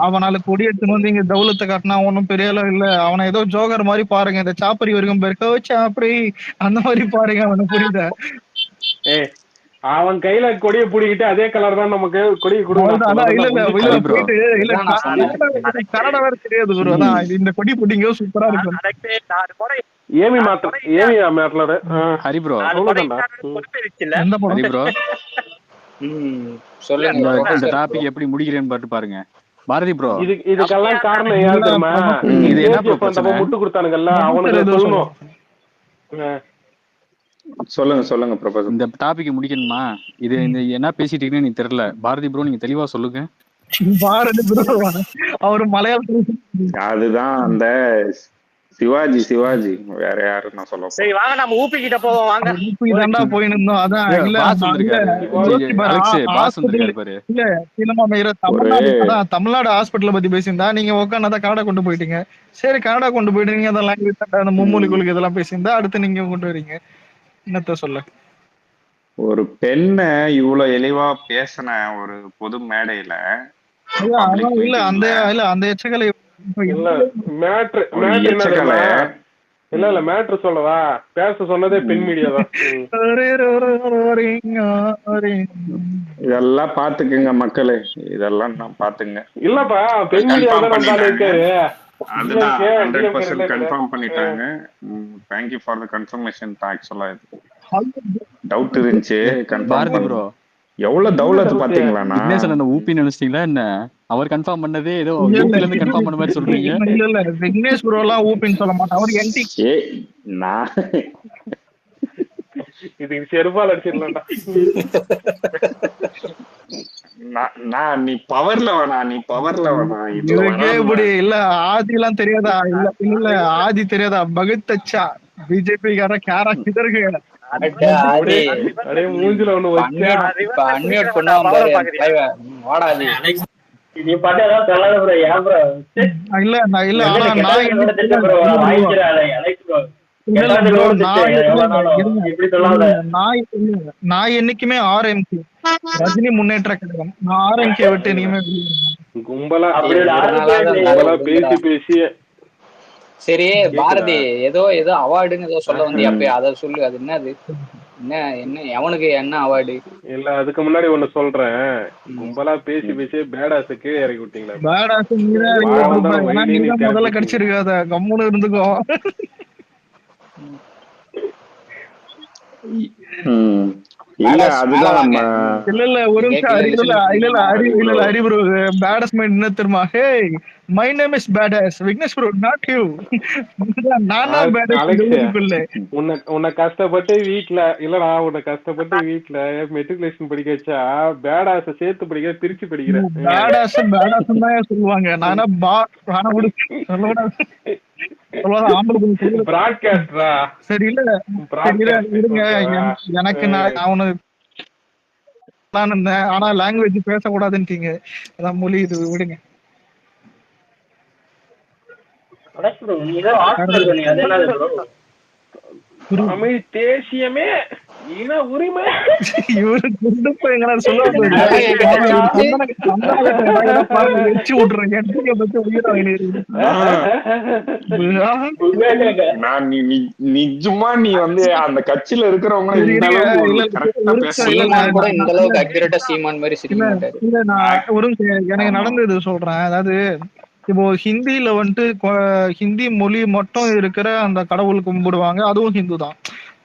அவனால கொடியேற்றணும் வந்து இங்க தௌலத்தை காட்டினா ஒன்னும் பெரிய அளவு இல்ல. அவனை ஏதோ ஜோகர் மாதிரி பாருங்க. இந்த சாப்பரி வரைக்கும் பெருக்க சாப்பரி அந்த மாதிரி பாருங்க. அவனை புரியுதா? அவன் கையில கொடியை பிடிக்கிட்டு அதே கலர் தான் நமக்கு கொடியை கன்னடா வேற தெரியாது ப்ரோ. அதான் இந்த கொடி பிடிங்க சூப்பரா இருக்கும். ஏமி மாட்டல ஹரி ப்ரோ, எந்த படம்? ஹரி ப்ரோ சொல்லுங்க. இந்த டாபிக் எப்படி முடிக்கிறேன்னு பாட்டு பாருங்க. பாரதி ப்ரோ, இதுக்கெல்லாம் காரணம் யாரு தெரியுமா? இது என்ன பிரச்சனை? முட்டு கொடுத்தானுங்கல்ல, அவனுக்கு சொல்லணும். சொல்லுங்க ப்ரொஃபசர். இந்த டாபிக் முடிக்கணுமா? இது என்ன பேசிட்டு இருக்கீங்கன்னு எனக்கு தெரியல. பாரதி ப்ரோ நீங்க தெளிவா சொல்லுங்க. பாரதி ப்ரோ அவரு மலையாளத்துல அதுதான் அந்த சிவாஜி வேற யாரு நான் சொல்ல. சரி வாங்க நம்ம ஊபி கிட்ட போவோம். வாங்க ஊபி தான்டா போயினோம். அதான் இல்ல தமிழ்நாடு ஹாஸ்பிட்டல் பத்தி பேசியிருந்தா நீங்க உட்காந்து கனடா கொண்டு போயிட்டீங்க. சரி கனடா கொண்டு போயிட்டீங்க. அந்த லாங்குவேஜ் அந்த மும்மொழி கொள்கை இதெல்லாம் பேசியிருந்தா அடுத்து நீங்க கொண்டு வரீங்க. என்னத்த சொல்ல? ஒரு பெண்ண இவ்வளவு எளிவா பேசின ஒரு பொது மேடையில இல்ல அந்த எச்சகளை இல்ல மேட்ரு சொல்லவா? பேச சொன்னதே பெண் மீடியா தான். இதெல்லாம் பாத்துக்குங்க மக்களே, இதெல்லாம் நான் பாத்துங்க. இல்லப்பா பெண் மீடியா தான் இருக்காரு. அதுதான் 100% கன்ஃபார்ம் பண்ணிட்டாங்க. Thank you for the confirmation. ஆக்சுவலா டவுட் இருந்துச்சு. பாரதி ப்ரோ எவ்வளவு தௌலத் பாத்தீங்களா? நான் ஊபி நினைச்சிட்டீங்களா என்ன? அவர் கன்ஃபார்ம் பண்ணதே ஏதோ ஊபில இருந்து கன்ஃபார்ம் பண்ண மாதிரி சொல்றீங்க. இல்ல விக்னேஷ் ப்ரோ எல்லாம் ஊபின்னு சொல்ல மாட்டான். அவர் என்டி. இதுக்கு செருப்பால் அடிச்சிடலாம்டா. நீ பவர்ல வேணா இதுக்கே இப்படி இல்ல ஆதி எல்லாம் தெரியாதா? இல்ல இல்ல ஆதி தெரியாதா? பகுத்தச்சா பிஜேபி கார கேரா கிதற்கு அப்படியே மூஞ்சில ஒண்ணு வச்சா அன்மியூட் பண்ணுவான் பாரு. வாடா ஆதி. நீ பாட்டு ஏதாவது சொல்லாத ப்ரோ. ஏன் ப்ரோ? இல்ல நான் இல்ல ஆனா நான் நான் என்னைக்குமே ஆர்எம்கே ரஜினி முன்னேற்ற கழகம். நான் ஆர்எம்கே விட்டு இனிமே கும்பலா பேசி சரி பாரதி ஏதோ அவார்டுன்னு ஏதோ சொல்ல வந்தியா? அப்ப அத சொல்லு. அது என்னது? என்ன எவனுக்கு என்ன அவார்டு? இல்ல அதுக்கு முன்னாடி ஒண்ணு சொல்றேன். கும்பலா பேசி பேடாஸுக்கு இறக்கி விட்டீங்களா? பேடாஸ் முதல்ல கிடைச்சிருக்காத கம்முன்னு இருந்துக்கோ. இல்ல ஒரு அறிவு பேடஸ் என்ன தெரியுமா? Hey my name is badass Vignesh bro, not you. நானா பேடஸ்? உன்னை கஷ்டப்பட்டு வீட்ல மெட்ரிகுலேஷன் படிக்க வச்சா பேடாஸ சேர்த்து படிக்க பிரிச்சு படிக்கிறேன். பேடாஸ் தான் சொல்லுவாங்க. நானா சரி இல்ல இருங்க. எனக்கு நான் ஆனா லாங்குவேஜ் பேசக்கூடாதுன்னு அதான் மொழி இது விடுங்க. தமிழ் தேசியமே இன உரிமை இவரு நிஜமா நீ வந்து அந்த கட்சியில இருக்கிறவங்க எனக்கு நடந்தது சொல்றேன். அதாவது இப்போ ஹிந்தியில வந்துட்டு ஹிந்தி மொழி மட்டும் இருக்கிற அந்த கடவுள் கும்பிடுவாங்க, அதுவும் ஹிந்து தான்.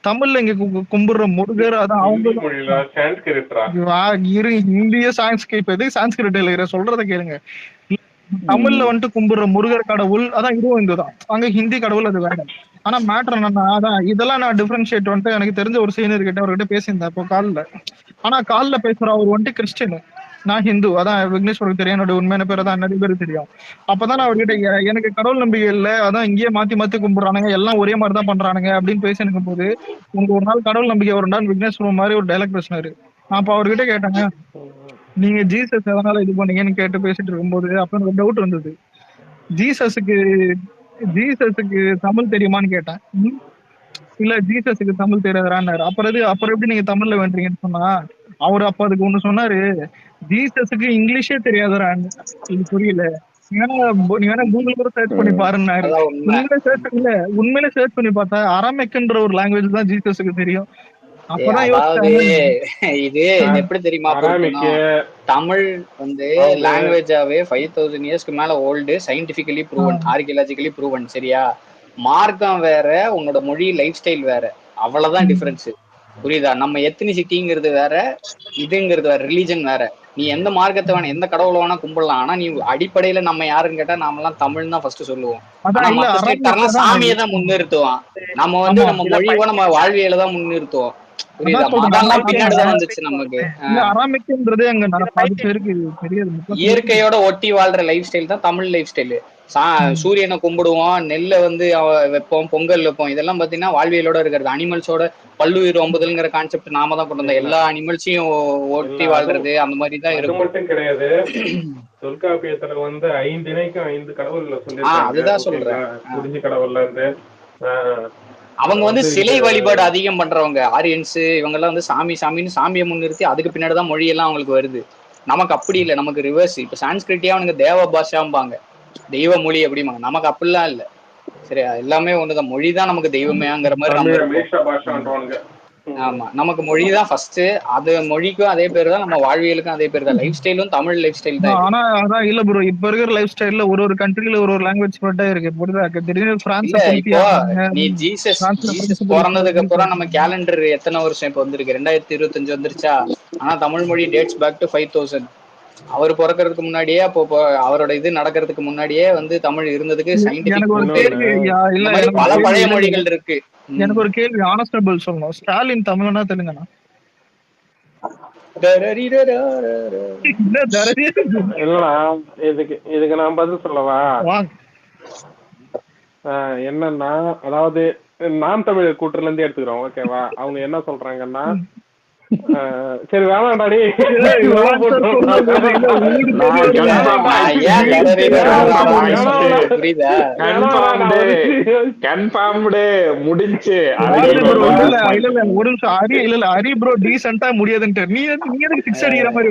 தமிழ்ல இங்க கும்பிடுற முருகர் அதான் அவங்க ஹிந்திய சான்ஸ்கிரிட் எழுதுற சொல்றத கேளுங்க. தமிழ்ல வந்துட்டு கும்பிடுற முருகர் கடவுள் அதான் இதுவும் இந்து தான். அங்க ஹிந்தி கடவுள் அது வேற. ஆனா மேட்டர் என்னன்னா அதான் இதெல்லாம் நான் டிஃபரன்ஷியேட் வந்துட்டு எனக்கு தெரிஞ்ச ஒரு சீனியர் கிட்ட அவர்கிட்ட பேசியிருந்தேன் இப்போ காலில். ஆனா காலில் பேசுற அவர் வந்துட்டு கிறிஸ்டின், நான் ஹிந்து. அதான் விக்னேஸ்வருக்கு தெரியும், என்னோட உண்மையான பேர் தான் நிறைய பேருக்கு தெரியும். அப்பதான் நான் அவர்கிட்ட எனக்கு கடவுள் நம்பிக்கை இல்லை, அதான் இங்கேயே மாத்தி கும்பிடுறானுங்க, எல்லாம் ஒரே மாதிரி தான் பண்றானுங்க அப்படின்னு பேசி எனக்கு போது உங்களுக்கு ஒரு நாள் கடவுள் நம்பிக்கை வரும்டான்னு விக்னேஸ்வரம் மாதிரி ஒரு டைலாக் பேசினாரு. நான் அப்ப அவர்கிட்ட கேட்டாங்க, நீங்க ஜீசஸ் எதனால இது பண்ணீங்கன்னு கேட்டு பேசிட்டு இருக்கும்போது அப்ப எனக்கு டவுட் வந்தது. ஜீசஸுக்கு தமிழ் தெரியுமான்னு கேட்டேன். இல்ல ஜீசஸுக்கு தமிழ் தெரியாதாரு. அப்புறம் எப்படி நீங்க தமிழ்ல வேண்டீங்கன்னு சொன்னா அவரு அப்ப அதுக்கு ஒண்ணு சொன்னாரு, ஜீசஸுக்கு இங்கிலீஷே தெரியாதான்னு. இது புரியல, நீ வேணா கூகுள் கூட சர்ச் பண்ணி பாருன்னாரு. உண்மையில சர்ச் பண்ணி பார்த்தா அரமெக்ன்ற ஒரு லாங்குவேஜ் தான் ஜீசஸுக்கு தெரியும். இது எப்படி தெரியுமா? தமிழ் வந்து லாங்குவேஜாவே 5000 இயர்ஸ்க்கு மேல ஓல்டு, சயின்டிபிகலி ப்ரூவன், ஆர்கியாலஜிக்கலி ப்ரூவன். சரியா? மார்க்கம் வேற, உன்னோட மொழி லைஃப் ஸ்டைல் வேற, அவ்வளவுதான் டிஃபரன்ஸ். புரியுதா? நம்ம எத்தனிசிட்டிங்கிறது வேற, இதுங்கிறது வேற, ரிலீஜன் வேற. நீ எந்த மார்க்கத்தை வேணா எந்த கடவுளை வேணா கும்பிடலாம். ஆனா நீ அடிப்படையில நம்ம யாருன்னு கேட்டா நாம எல்லாம் தமிழ் தான் ஃபர்ஸ்ட் சொல்லுவோம். ஆனா மத்த ஸ்டேட்காரெல்லாம் சாமியை தான் முன்னிறுத்துவான். நம்ம வந்து நம்ம மொழியோ நம்ம வாழ்வியலை தான் முன்னிறுத்துவோம். இயற்கையோட ஒட்டி வாழ்ற லைஃப் ஸ்டைல் தான் தமிழ் லைஃப் ஸ்டைலு. சூரியனை கும்பிடுவோம், நெல்லை வந்து வைப்போம், பொங்கல் வைப்போம். இதெல்லாம் பாத்தீங்கன்னா வாழ்வியலோட இருக்கிறது. அனிமல்ஸோட பல்லுயிர் ஒம்புதல்ங்கிற கான்செப்ட் நாம தான் கொண்டு வந்தோம். எல்லா அனிமல்ஸையும் ஒட்டி வாழ்றது அந்த மாதிரி தான் இருக்கும். மட்டும் கிடையாது, தொல்காப்பியத்துல வந்து 5 இணைக்கும் 5 கடவுள்ல சொல்லி அதுதான் சொல்றேன். குறிஞ்சி கடவுள்ல இருந்து அவங்க வந்து சிலை வழிபாடு அதிகம் பண்றவங்க. ஆரியன்ஸ் இவங்க எல்லாம் வந்து சாமின்னு சாமியை முன்னிறுத்தி அதுக்கு பின்னாடிதான் மொழியெல்லாம் அவங்களுக்கு வருது. நமக்கு அப்படி இல்லை, நமக்கு ரிவர்ஸ். இப்ப சான்ஸ்கிரிட்டியா அவனுக்கு தேவ பாஷாம்பாங்க, தெய்வ மொழி அப்படிம்பாங்க. நமக்கு அப்படிலாம் இல்லை. சரியா? எல்லாமே ஒண்ணுதான், மொழிதான் நமக்கு தெய்வமேங்கிற மாதிரி. ஆமா, நமக்கு மொழிதான் ஃபர்ஸ்ட். அது மொழிக்கும் அதே பேர் தான், நம்ம வாழ்வியலுக்கும் அதே பேர் தான். லைஃப் ஸ்டைலும் தமிழ் லைஃப் ஸ்டைல் தான். ஆனா அதான் இல்ல ப்ரோ, இப்ப இருக்கிற லைஃப் ஸ்டைல்ல ஒரு கண்ட்ரில ஒரு லாங்குவேஜ் ஸ்ப்ரெட் ஆயிருக்கு. திடீர்னு பிரான்ஸ் நீ ஜீசஸ் பிறந்ததுக்கு அப்புறம் நம்ம கேலண்டர் எத்தனை வருஷம் இப்ப வந்திருக்கு? 2025 வந்துருச்சா? ஆனா தமிழ் மொழி டேட்ஸ் பேக் டு 5000. அவர் பிறக்கிறதுக்கு முன்னாடியே, அப்போ அவரோட இது நடக்கிறதுக்கு முன்னாடியே வந்து தமிழ் இருந்ததுக்கு சயின்டிபிக் பல பழைய மொழிகள் இருக்கு. எனக்கு ஒரு கேள்வி, ஆனஸ்டபிள் சொல்லணும். ஸ்டாலின் தமிழனா தெலுங்கனா? இல்லடா, இதுக்கு நான் பதில் சொல்லவா? என்னன்னா, அதாவது நாம் தமிழர் கூட்டுல இருந்து எடுத்துக்கிறோம், ஓகேவா? அவங்க என்ன சொல்றாங்கன்னா, சரி வேணாண்டாடி முடிஞ்சு ஹரி ப்ரோ டீசென்ட்டா முடியாதுன்ட்டு நீ எதுக்கு சிக்ஸ் அடிக்கிற மாதிரி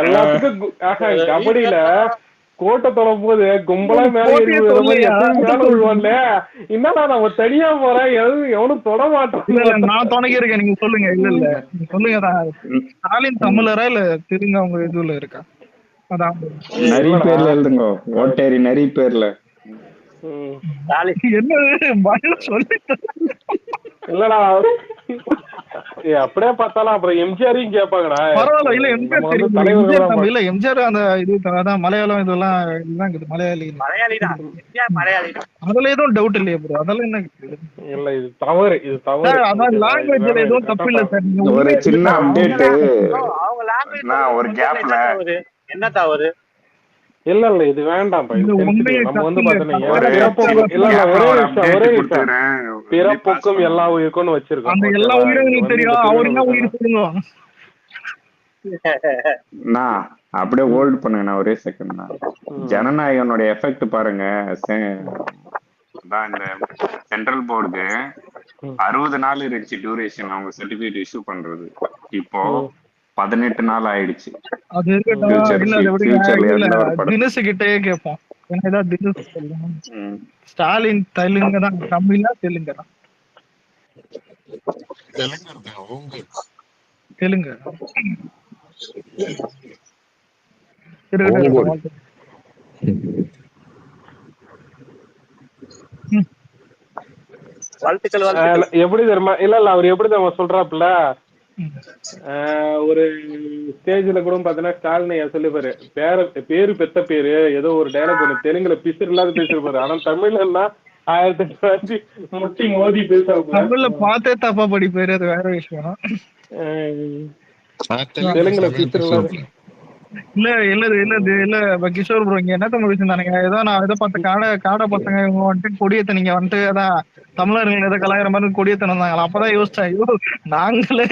எல்லாத்துக்கும் கபடியில கோட்டை தொடும் போது கும்பலா மேல மேல விழுவான்ல. என்னடா நம்ம தனியா போறேன், எவனும் தொட மாட்டோம். நான் துணைக்கி இருக்கேன், நீங்க சொல்லுங்க. இல்ல சொல்லுங்க, ஸ்டாலின் தமிழரா இல்ல தெலுங்கு அவங்க இதுல இருக்கா? அதான் நிறைய பேர்ல எழுதுங்க, ஓட்டேரி நிறைய பேர்ல. என்ன சொல்லி இல்லடா, அப்படியே பார்த்தாலும் அப்புறம் எம்ஜிஆரையும் கேட்பாங்கடா. பரவாயில்ல, இல்ல எம்ஜிஆர் இல்ல எம்ஜிஆர் அந்த இது அதான் மலையாளம் இதெல்லாம் இதுதான் மலையாளி அதுல எதுவும் டவுட் இல்லையா ப்ரோ? அதெல்லாம் என்ன இல்ல, இது தவறு, இது தவறு. அதான் லாங்குவேஜ்ல எதுவும் தப்பு இல்ல சார். ஒரு சின்ன அப்டேட், நான் ஒரு கேப்ல என்ன தவறு? இல்ல இது வேண்டாம்ப்பா. நம்ம வந்து பிறப்புக்கும் எல்லா உயிருக்கும் வச்சிருக்கோம். எல்லா உயிரும் தெரியும், அவரு என்ன உயிர் தெரியுங்க. நான் அப்படியே ஹோல்ட் பண்ணுங்க, ஒரே செகண்ட். ஜனநாயகனோட எஃபெக்ட் பாருங்க. இந்த சென்ட்ரல் போர்டுக்கு 60 நாள் இருந்துச்சு டியூரேஷன் அவங்க சர்டிபிகேட் இஷ்யூ பண்றது. இப்போ 18 நாள் ஆயிடுச்சு. தினசு கிட்டே கேட்போம், ஸ்டாலின் தெலுங்கு தான், தமிழா தெலுங்கு தான்? தெலுங்கு. எப்படி தெரியுமா? இல்ல அவர் எப்படி தெரியுமா சொல்றாப்புல, ஒரு ஸ்டேஜ்ல கூட பாத்தீங்கன்னா ஸ்டாலின் சொல்லிப்பாரு, பேரு பெத்த பேரு ஏதோ ஒரு டைலாக் ஒண்ணு தெலுங்குல பிசர் இல்லாத பேசிருப்பாரு. ஆனா தமிழ்ல 1008 முட்டி மோதி பேசுவாங்க. தமிழ்ல பார்த்தே தப்பா படிப்பாரு, அது வேற விஷயம். தெலுங்குல பிசர் இல்லாத இல்ல கிஷோர் ப்ரோ, இங்க என்ன தமிழ் வச்சிருந்தானுங்க, ஏதோ நான் ஏதோ பார்த்த காடை பசங்க இவங்க வந்துட்டு கொடியத்தை நீங்க வந்துட்டு அதான் தமிழர்கள் ஏதோ கலாயிரம் மாதிரி கொடியத்தை வந்தாங்களா? அப்பதான் யோசிச்சேன், ஐயோ நாங்களே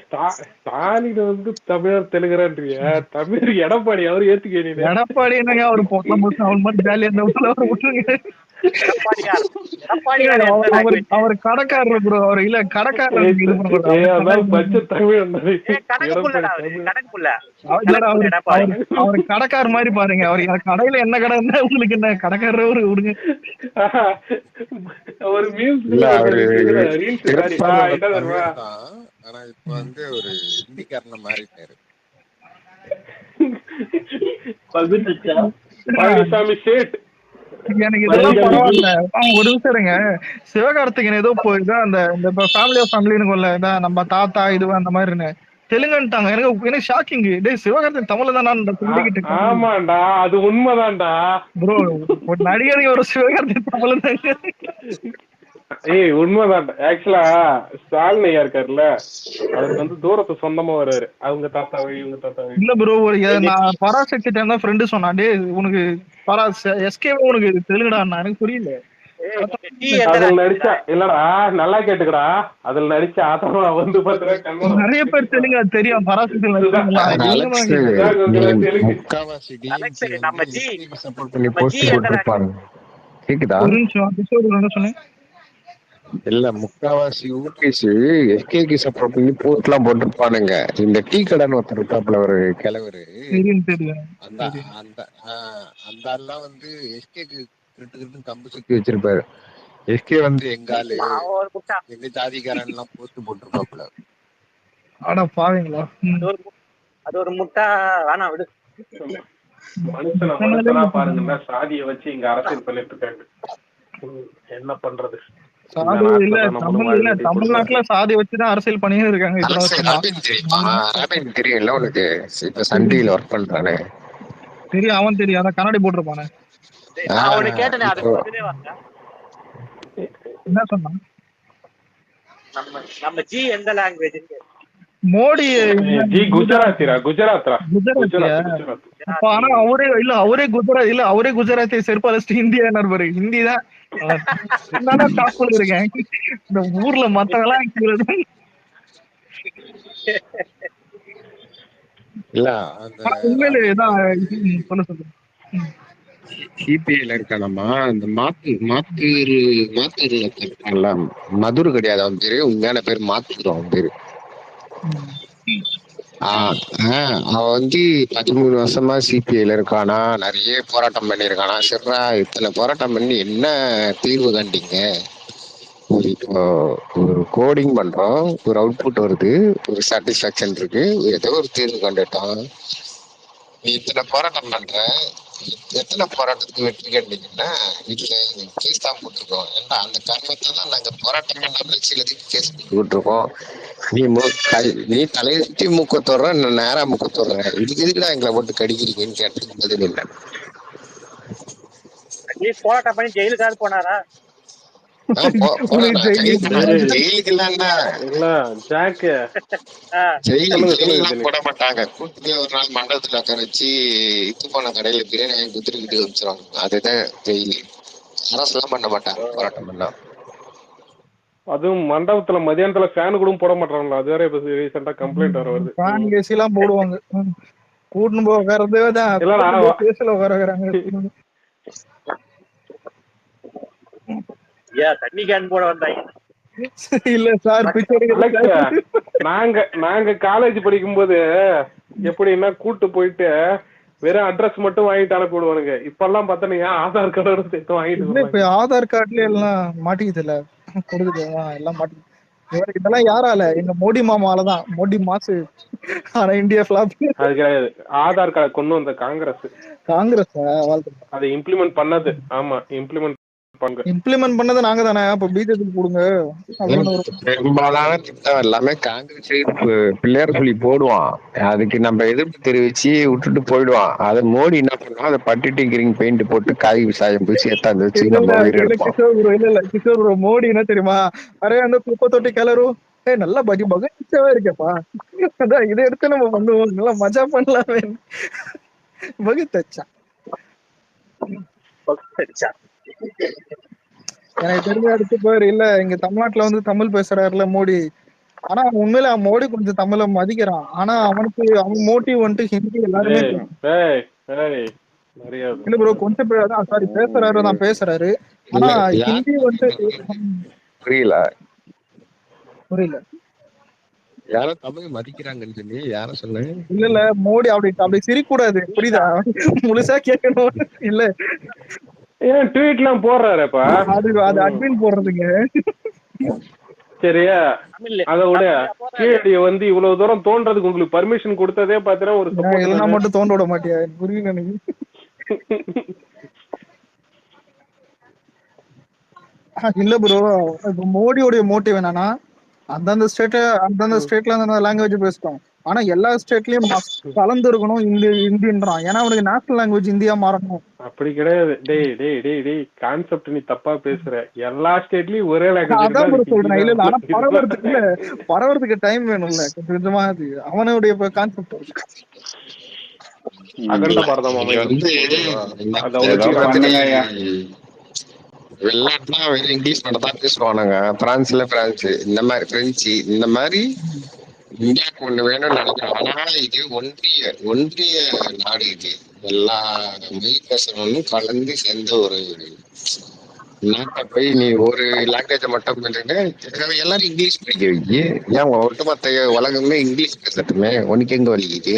ஸ்டாலின் வந்து தமிழர் தெலுங்குறான்றிய, தமிழ் எடப்பாடி அவரு ஏத்துக்க. எடப்பாடி என்னங்க அவரு பொட்டலம் போட்டு அவன் மாதிரி ஜாலியா இருந்த அவர் கடைக்காரர் ப்ரோ. அவர் இல்ல கடைக்காரர், அவர் கடைக்காரர் மாதிரி பாருங்க. அவர் கடையில என்ன கடை இருந்தா உங்களுக்கு என்ன, கடைக்காரர் ஒரு விடுங்க. ஒரு ஆனா இப்ப வந்து ஒரு இந்திக்காரன மாறிட்டாரு. எனக்கு இதெல்லாம் பரவாயில்ல. ஒரு நிமிஷம் இருங்க, சிவகார்த்திகேயன் ஏதோ போயிட்டு அந்த ஃபேமிலின்னு நம்ம தாத்தா இது அந்த மாதிரி தெலுங்குன்ட்டாங்க. எனக்கு ஷாக்கிங். டேய் சிவகார்த்திகேயன் தமிழ்ல தான் நான் சொல்லிக்கிட்டு. ஆமாண்டா, அது உண்மைதான்டா ப்ரோ. ஒரு நடிகர் ஒரு சிவகார்த்திகேயன் தமிழ்ல தான். உண்மைதான். ஆக்சுவலா ஸ்டாலின் ஐயா இருக்காருல்ல, அவருக்கு வந்து தூரத்து சொந்தமா வர்றாரு. அவங்க தாத்தாவை இவங்க தாத்தாவை இல்ல ப்ரோ. நான் பராசக்தி டைம் தான் ஃப்ரெண்டு சொன்னாண்டே உனக்கு எஸ்கே உனக்கு தெலுங்குடா, எனக்கு புரியல. அதுல நடிச்சா இல்லடா, நல்லா கேட்டுக்கடா, அதுல நடிச்ச ஆத்தமா வந்து நிறைய பேர் தெலுங்கு அது தெரியும். பராசக்தி சொன்னேன் இல்ல, முக்காவாசி ஊட்டிஸ் எஸ்கேக்கு சப்போர்ட் பண்ணி போஸ்ட் எல்லாம் போட்டுருப்பானுங்க. இந்த டீ கடன் ஒருத்தர் இருக்காப்புல ஒரு கிழவரு, அந்த எல்லாம் வந்து எஸ்கேக்கு கம்பு சுத்தி வச்சிருப்பாரு. எஸ்கே வந்து எங்க ஆளு, எங்க ஜாதிக்காரன் எல்லாம் போஸ்ட் போட்டுருப்பாப்புல. ஆனா பாவீங்களா, அது ஒரு முட்டா வேணா விடு. மனுஷனா பாருங்க, சாதியை வச்சு இங்க அரசியல் பண்ணிட்டு இருக்காங்க. என்ன பண்றது? சாதி இல்ல நாட்டுல தான் நம்மளும் தமிழ் வாழ இல்ல வேண்டிய தமிழ்நாட்டுல சாதி வச்சுதான் அரசியல் பண்ணியே இருக்காங்க இத்தனை வருஷமா. ராபின் தெரியும்ல உனக்கு, இப்ப சன் டிவில ஒர்க் பண்றானே. தெரியும், அவன் தெரியும், அதான் கண்ணாடி போட்டிருப்பானே. நான் உனக்கு கேட்டேனே, அதுக்கு பதிலே வரல. என்ன சொன்னான்? நம்ம ஜி எந்த லாங்குவேஜ்? மோடி ஜி குஜராத்திரா குஜராத்ரா குஜராத்தியா? அப்ப ஆனா அவரே குஜராத் இல்ல, அவரே குஜராத்தை செருப்பாலிஸ்ட் இந்தியா பாரு, ஹிந்தி தான் டாப்ல இருக்கேன் இந்த ஊர்ல. மத்தவெல்லாம் இல்ல உண்மையிலே தான் சொல்ல சொல்லு. சிபிஐல இருக்கானம்மா அந்த மாத்தூர்ல இருக்கான்ல, மதுர் கிடையாது அவன் பேரு, உண்மையான பேர் மாத்தூர் அவன் பேரு. அவன் வந்து 13 வருஷமா சிபிஐல இருக்கானா, நிறைய போராட்டம் பண்ணிருக்கானா. சரிடா, இத்தனை போராட்டம் பண்ணி என்ன தீர்வு கண்டீங்க? ஒரு கோடிங் பண்றோம், ஒரு அவுட்புட் வருது, ஒரு சாட்டிஸ்பாக்சன் இருக்கு, ஏதோ ஒரு தீர்வு கண்டுட்டோம். நீ இத்தனை போராட்டம் பண்ற, எத்தனை போராட்டத்துக்கு வெற்றி கண்டீங்கன்னா வீட்டுல கேஸ் தான் போட்டிருக்கோம். ஏன்னா அந்த காரணத்தை தான் நாங்க போராட்டம் பண்ணாம சிலதுக்கு கேஸ் போட்டுக்கிட்டு இருக்கோம். நீ தலையை சுற்றி மூக்க தோற, நான் நேரா மூக்க தோறேன், இதுக்கு எதுக்குடா எங்களை போட்டு கடிக்கிறீங்கன்னு கேட்டதுக்கு பதில் இல்லை. போராட்டம் பண்ணி ஜெயிலுக்காவது போனாரா? போட மாட்டாங்க, கூட்டு ஒரு நாள் மண்டபத்துல உட்கார வச்சு இது போன கடையில பிரியாணி வாங்கி குத்துருக்கிட்டு வச்சிருவாங்க. அதுதான் ஜெயிலு. அரசுலாம் பண்ண மாட்டாங்க போராட்டம் பண்ணா. அதுவும் மண்டபத்துல மதியானத்துல ஃபேன் கூட போட மாட்டாங்களா? அது வேற இப்ப ரீசெண்டா கம்ப்ளைண்ட் வர வருது. ஃபேன் ஏசி எல்லாம் போடுவாங்க, கூட்டுன்னு போய் உட்காரதே தான் பேசல உட்கார வைக்கிறாங்க. தண்ணி கேன் போட வந்தாங்க. இல்ல சார், நாங்க காலேஜ் படிக்கும் போது எப்படின்னா கூட்டு போயிட்டு வெறும் அட்ரஸ் மட்டும் வாங்கிட்டு அனுப்பி விடுவானுங்க. இப்ப எல்லாம் பார்த்தா ஆதார் கார்டோட சேர்த்து வாங்கிட்டு. இப்ப ஆதார் கார்டுல எல்லாம் மாட்டிக்குது இல்ல, கொடுக்குது எல்லாம் மாட்டிக்குது. இதெல்லாம் யாரால? எங்க மோடி மாமாலதான், மோடி மாசு. ஆனா இந்தியா ஃபிளாப். அது கிடையாது, ஆதார் கார்டு கொண்டு வந்த காங்கிரஸ் அதை இம்ப்ளிமெண்ட் பண்ணது. ஆமா, இம்ப்ளிமெண்ட் பண்ணது நாங்க தானே. அப்ப பிஜேபி கொடுங்க. பெரும்பாலான திட்டம் எல்லாமே காங்கிரஸ் பிள்ளையார் சொல்லி போடுவான், அதுக்கு நம்ம எதிர்ப்பு தெரிவிச்சு விட்டுட்டு போயிடுவான். அதை மோடி என்ன பண்ணுவோம், அதை பட்டு கிரீன் பெயிண்ட் போட்டு காய் விவசாயம் போய் சேர்த்தாந்து வச்சு நம்ம கிஷோர் மோடி என்ன தெரியுமா, அரே அந்த குப்பை தொட்டி கிளறும், நல்லா பகிர்ச்சியாவே இருக்கேப்பா, அதான் இதை எடுத்து நம்ம பண்ணுவோம், நல்லா மஜா பண்ணலாமே. பகிர்ச்சா எனக்கு தெரிஞ்ச அடுத்து பேர் இல்ல, இங்க தமிழ்நாட்டுல வந்து தமிழ் பேசுறாருல மோடி. ஆனா உண்மையில மோடி கொஞ்சம் தமிழை மதிக்கிறான். ஆனா அவனுக்கு அவன் மோட்டிவ் வந்துட்டு ஹிந்தி எல்லாருமே இல்ல ப்ரோ, கொஞ்சம் சாரி பேசுறாரு தான் பேசுறாரு. ஆனா ஹிந்தி வந்துட்டு புரியல யாரும் தமிழ் மதிக்கிறாங்கன்னு சொல்லி யாரும் சொல்ல. இல்ல மோடி அப்படி சிரிக்கூடாது, புரியுதா? முழுசா கேட்கணும். இல்ல ஏன் ட்வீட் எல்லாம் போடுறாருப்பா, அது அட்மின் போடுறதுங்க. சரியா, அதை விட கீழே வந்து இவ்வளவு தூரம் தோன்றதுக்கு உங்களுக்கு பர்மிஷன் கொடுத்ததே பாத்தீங்கன்னா ஒரு எல்லாம் மட்டும் தோண்ட விட மாட்டியா? புரியல எனக்கு. இல்ல ப்ரோ, இப்ப மோடியோடைய மோட்டிவ் என்னன்னா, அந்தந்த ஸ்டேட்ல அந்த லாங்குவேஜ் பேசிட்டோம். ஆனா எல்லா ஸ்டேட்லயும் கலந்து இருக்கணும் இந்தின்றான். ஏன்னா அவனுக்கு நேஷனல் லாங்குவேஜ் இந்தியா மாறணும். அப்படி கிடையாது. டேய் கான்செப்ட் நீ தப்பா பேசுற. எல்லா ஸ்டேட்லயும் ஒரே லாங்குவேஜ் சொல்றேன். இல்ல ஆனா பரவறதுக்கு டைம் வேணும்ல கொஞ்சமா. அது அவனுடைய கான்செப்ட். அகண்ட பாரதம் வெளிநாட்டுல இங்கிலீஷ் மட்டும் தான் பேசுவானுங்க. பிரான்ஸ்ல பிரான்ஸ், இந்த மாதிரி பிரெஞ்சு, இந்த மாதிரி இந்தியாவுக்கு ஒண்ணு வேணும்னு நினைக்கிறோம். ஆனா இது ஒன்றிய நாடு, இது எல்லா மொழி பேசணும்னு கலந்து சேர்ந்த ஒரு நாட்டை போய் நீ ஒரு லாங்குவேஜை மட்டும் பண்ணிட்டு எல்லாரும் இங்கிலீஷ் படிக்க வைக்கி. ஏன் ஒட்டுமொத்த உலகமே இங்கிலீஷ் பேசட்டுமே, உனக்கு எங்க வலிக்குது?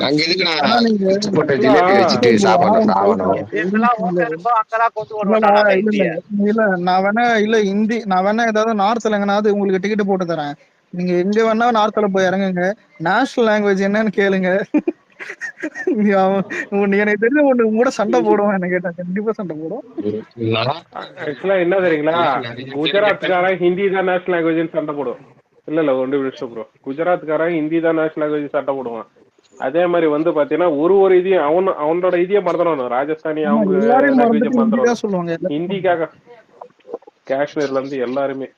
நாங்க எதுக்கு போட்ட ஜிலேபி வச்சுட்டு சாப்பிடணும் சாவணும்? இல்ல நான் வேணா ஹிந்தி நான் வேணா ஏதாவது நார்த்ல எங்கனாவது உங்களுக்கு டிக்கெட் போட்டு தரேன். நீங்க எங்க வேணா நார்த்ல போய் இறங்குங்க, நேஷனல் லாங்குவேஜ் என்னன்னு கேளுங்க. எனக்கு தெரிஞ்ச ஒண்ணு கூட சண்டை போடுவான். என்ன கேட்டா கண்டிப்பா சண்டை போடும். ஆக்சுவலா என்ன தெரியுங்களா, குஜராத்துக்காரன் ஹிந்தி தான் நேஷனல் லாங்குவேஜ் சண்டை போடுவோம். இல்ல ஒன்று நிமிஷம் ப்ரோ, குஜராத்துக்காரன் ஹிந்தி தான் நேஷனல் லாங்குவேஜ் சண்டை போடுவான். அதே மாதிரி வந்து பாத்தீங்கன்னா ஒரு இதையும் அவனோட இதையே மறந்துடணும். ராஜஸ்தானி அவங்க லாங்குவேஜ் மறந்துடணும். ஹிந்திக்காக காஷ்மீர்ல இருந்து எல்லாருமே.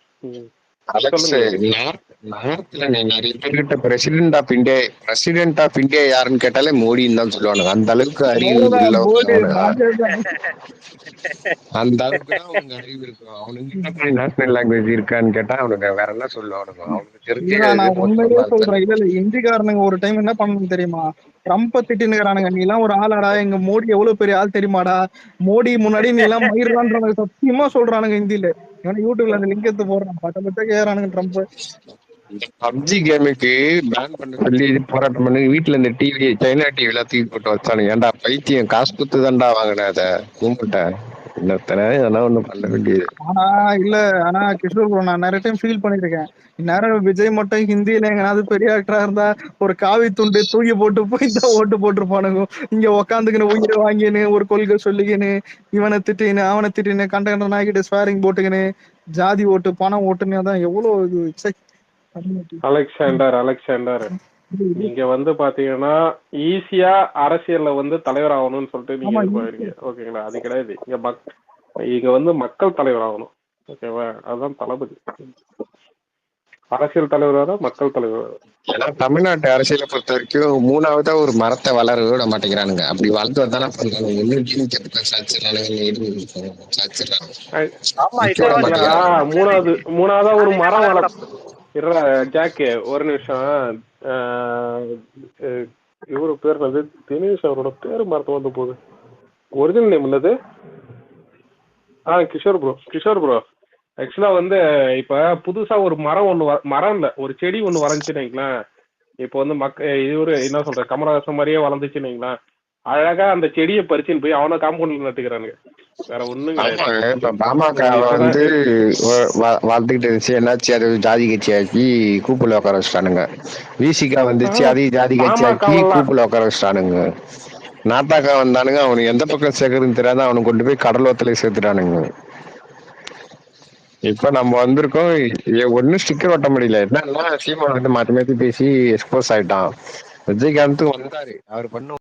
நார்த்ல நிறைய பேர்கிட்ட பிரசிடென்ட் ஆஃப் இந்தியா யாருன்னு கேட்டாலே மோடின்னு தான் சொல்லுவானுங்க. அந்த அளவுக்கு அறிவு அந்த அளவுக்கு தான் அவங்க அறிவு இருக்கும். அவனுக்கு நேஷனல் லாங்குவேஜ் இருக்கான்னு கேட்டா அவனுக்கு வேற என்ன சொல்லுவானுங்க. அவனுக்கு உண்மையிலே சொல்றேன். இல்ல இந்திக்காரனுங்க ஒரு டைம் என்ன பண்ணணும் தெரியுமா, ட்ரம்ப திட்டினுக்கிறானுங்க. நீ எல்லாம் ஒரு ஆளாடா, எங்க மோடி எவ்வளவு பெரிய ஆள் தெரியுமாடா, மோடி முன்னாடி நீ எல்லாம் மயிர்றான்ற சத்தியமா சொல்றானுங்க ஹிந்தியில. யூடியூப்ல அந்த லிங்க் எடுத்து போடுறான். பட்ட கேறானுங்க ட்ரம்ப். பப்ஜி கேமுக்கு பேன் பண்ண சொல்லி போராட்டம் பண்ணி வீட்டுல இந்த டிவி சைனா டிவி எல்லாம் தூக்கி போட்டு வச்சானுங்க. ஏன்டா பைத்தியம், காசு குத்து தான்டா வாங்கின அத கும்பிட்டேன். இதெல்லாம் ஒண்ணும் பண்ண வேண்டியது. ஆனா கிஷோர் ப்ரோ, நான் நிறைய டைம் ஃபீல் பண்ணிருக்கேன். நேரம் விஜய் மட்டும் ஹிந்தியில எங்கனாவது பெரிய ஆக்டரா இருந்தா ஒரு காவி துண்டு தூக்கி போட்டு போய் தான் ஓட்டு போட்டுருப்பானுங்க. இங்க உக்காந்துக்கின்னு உயிரை வாங்கின்னு ஒரு கொள்கை சொல்லிக்கின்னு இவனை திட்டின்னு அவனை திட்டின்னு கண்ட நாய்கிட்ட ஸ்வேரிங் போட்டுக்கின்னு ஜாதி ஓட்டு பணம் ஓட்டுன்னு தான் எவ்வளவு இது. அலெக்சாண்டர் நீங்க வந்து பாத்தீங்கன்னா ஈஸியா அரசியல்ல வந்து தலைவர் ஆகணும்னு சொல்லிட்டு நீங்க போயிருக்கீங்க. ஓகேங்களா, அது கிடையாது. இங்க வந்து மக்கள் தலைவர் ஆகணும். ஓகேவா, அதுதான் தளபதி. அரசியல் தலைவராக மக்கள் தலைவர். ஏன்னா தமிழ்நாட்டு அரசியலை பொறுத்த வரைக்கும் மூணாவதா ஒரு மரத்தை வளர விட மாட்டேங்கிறானுங்க. அப்படி வளர்த்து வந்தானே மூணாவதா ஒரு மரம் வளர. ஜாக்கு ஒரு நிமிஷம், இவரு பேர் வந்து தினேஷ், அவரோட பேரு மரத்தை வந்து போகுது. ஒரிஜினல் நேம் இல்லது கிஷோர் ப்ரோ. ஆக்சுவலா வந்து இப்ப புதுசா ஒரு மரம் இல்ல ஒரு செடி ஒண்ணு வரைஞ்சுன்னு வைங்களேன். இப்ப வந்து இவரு என்ன சொல்ற கமலஹாசன் மாதிரியே வளர்ந்துச்சுன்னு வைங்களேன். அழகா அந்த செடியை பறிச்சுன்னு போய் அவனை காம்பவுண்ட்ல நட்டுக்கிறானுங்க. வேற ஒண்ணும் கிடையாது. இப்ப பாமக வந்து வளர்த்துக்கிட்டு இருந்துச்சு, என்னாச்சு அது ஜாதி கட்சி ஆக்கி கூப்புல உட்கார வச்சுட்டானுங்க. விசிகா வந்துச்சு, அதையும் ஜாதி கட்சி ஆக்கி கூப்புல உட்கார வச்சுட்டானுங்க. நாத்தாக்கா வந்தானுங்க, அவனுக்கு எந்த பக்கம் சேர்க்கறதுன்னு தெரியாத அவனுக்கு கொண்டு போய் கடலோத்துல சேர்த்துட்டானுங்க. இப்ப நம்ம வந்திருக்கோம், ஒன்னும் ஸ்டிக்கர் ஒட்ட முடியல. என்னன்னா சீமான் வந்து மாத்தி மாத்தி பேசி எக்ஸ்போஸ் ஆயிட்டான். விஜயகாந்த் வந்தாரு, அவர் பண்ண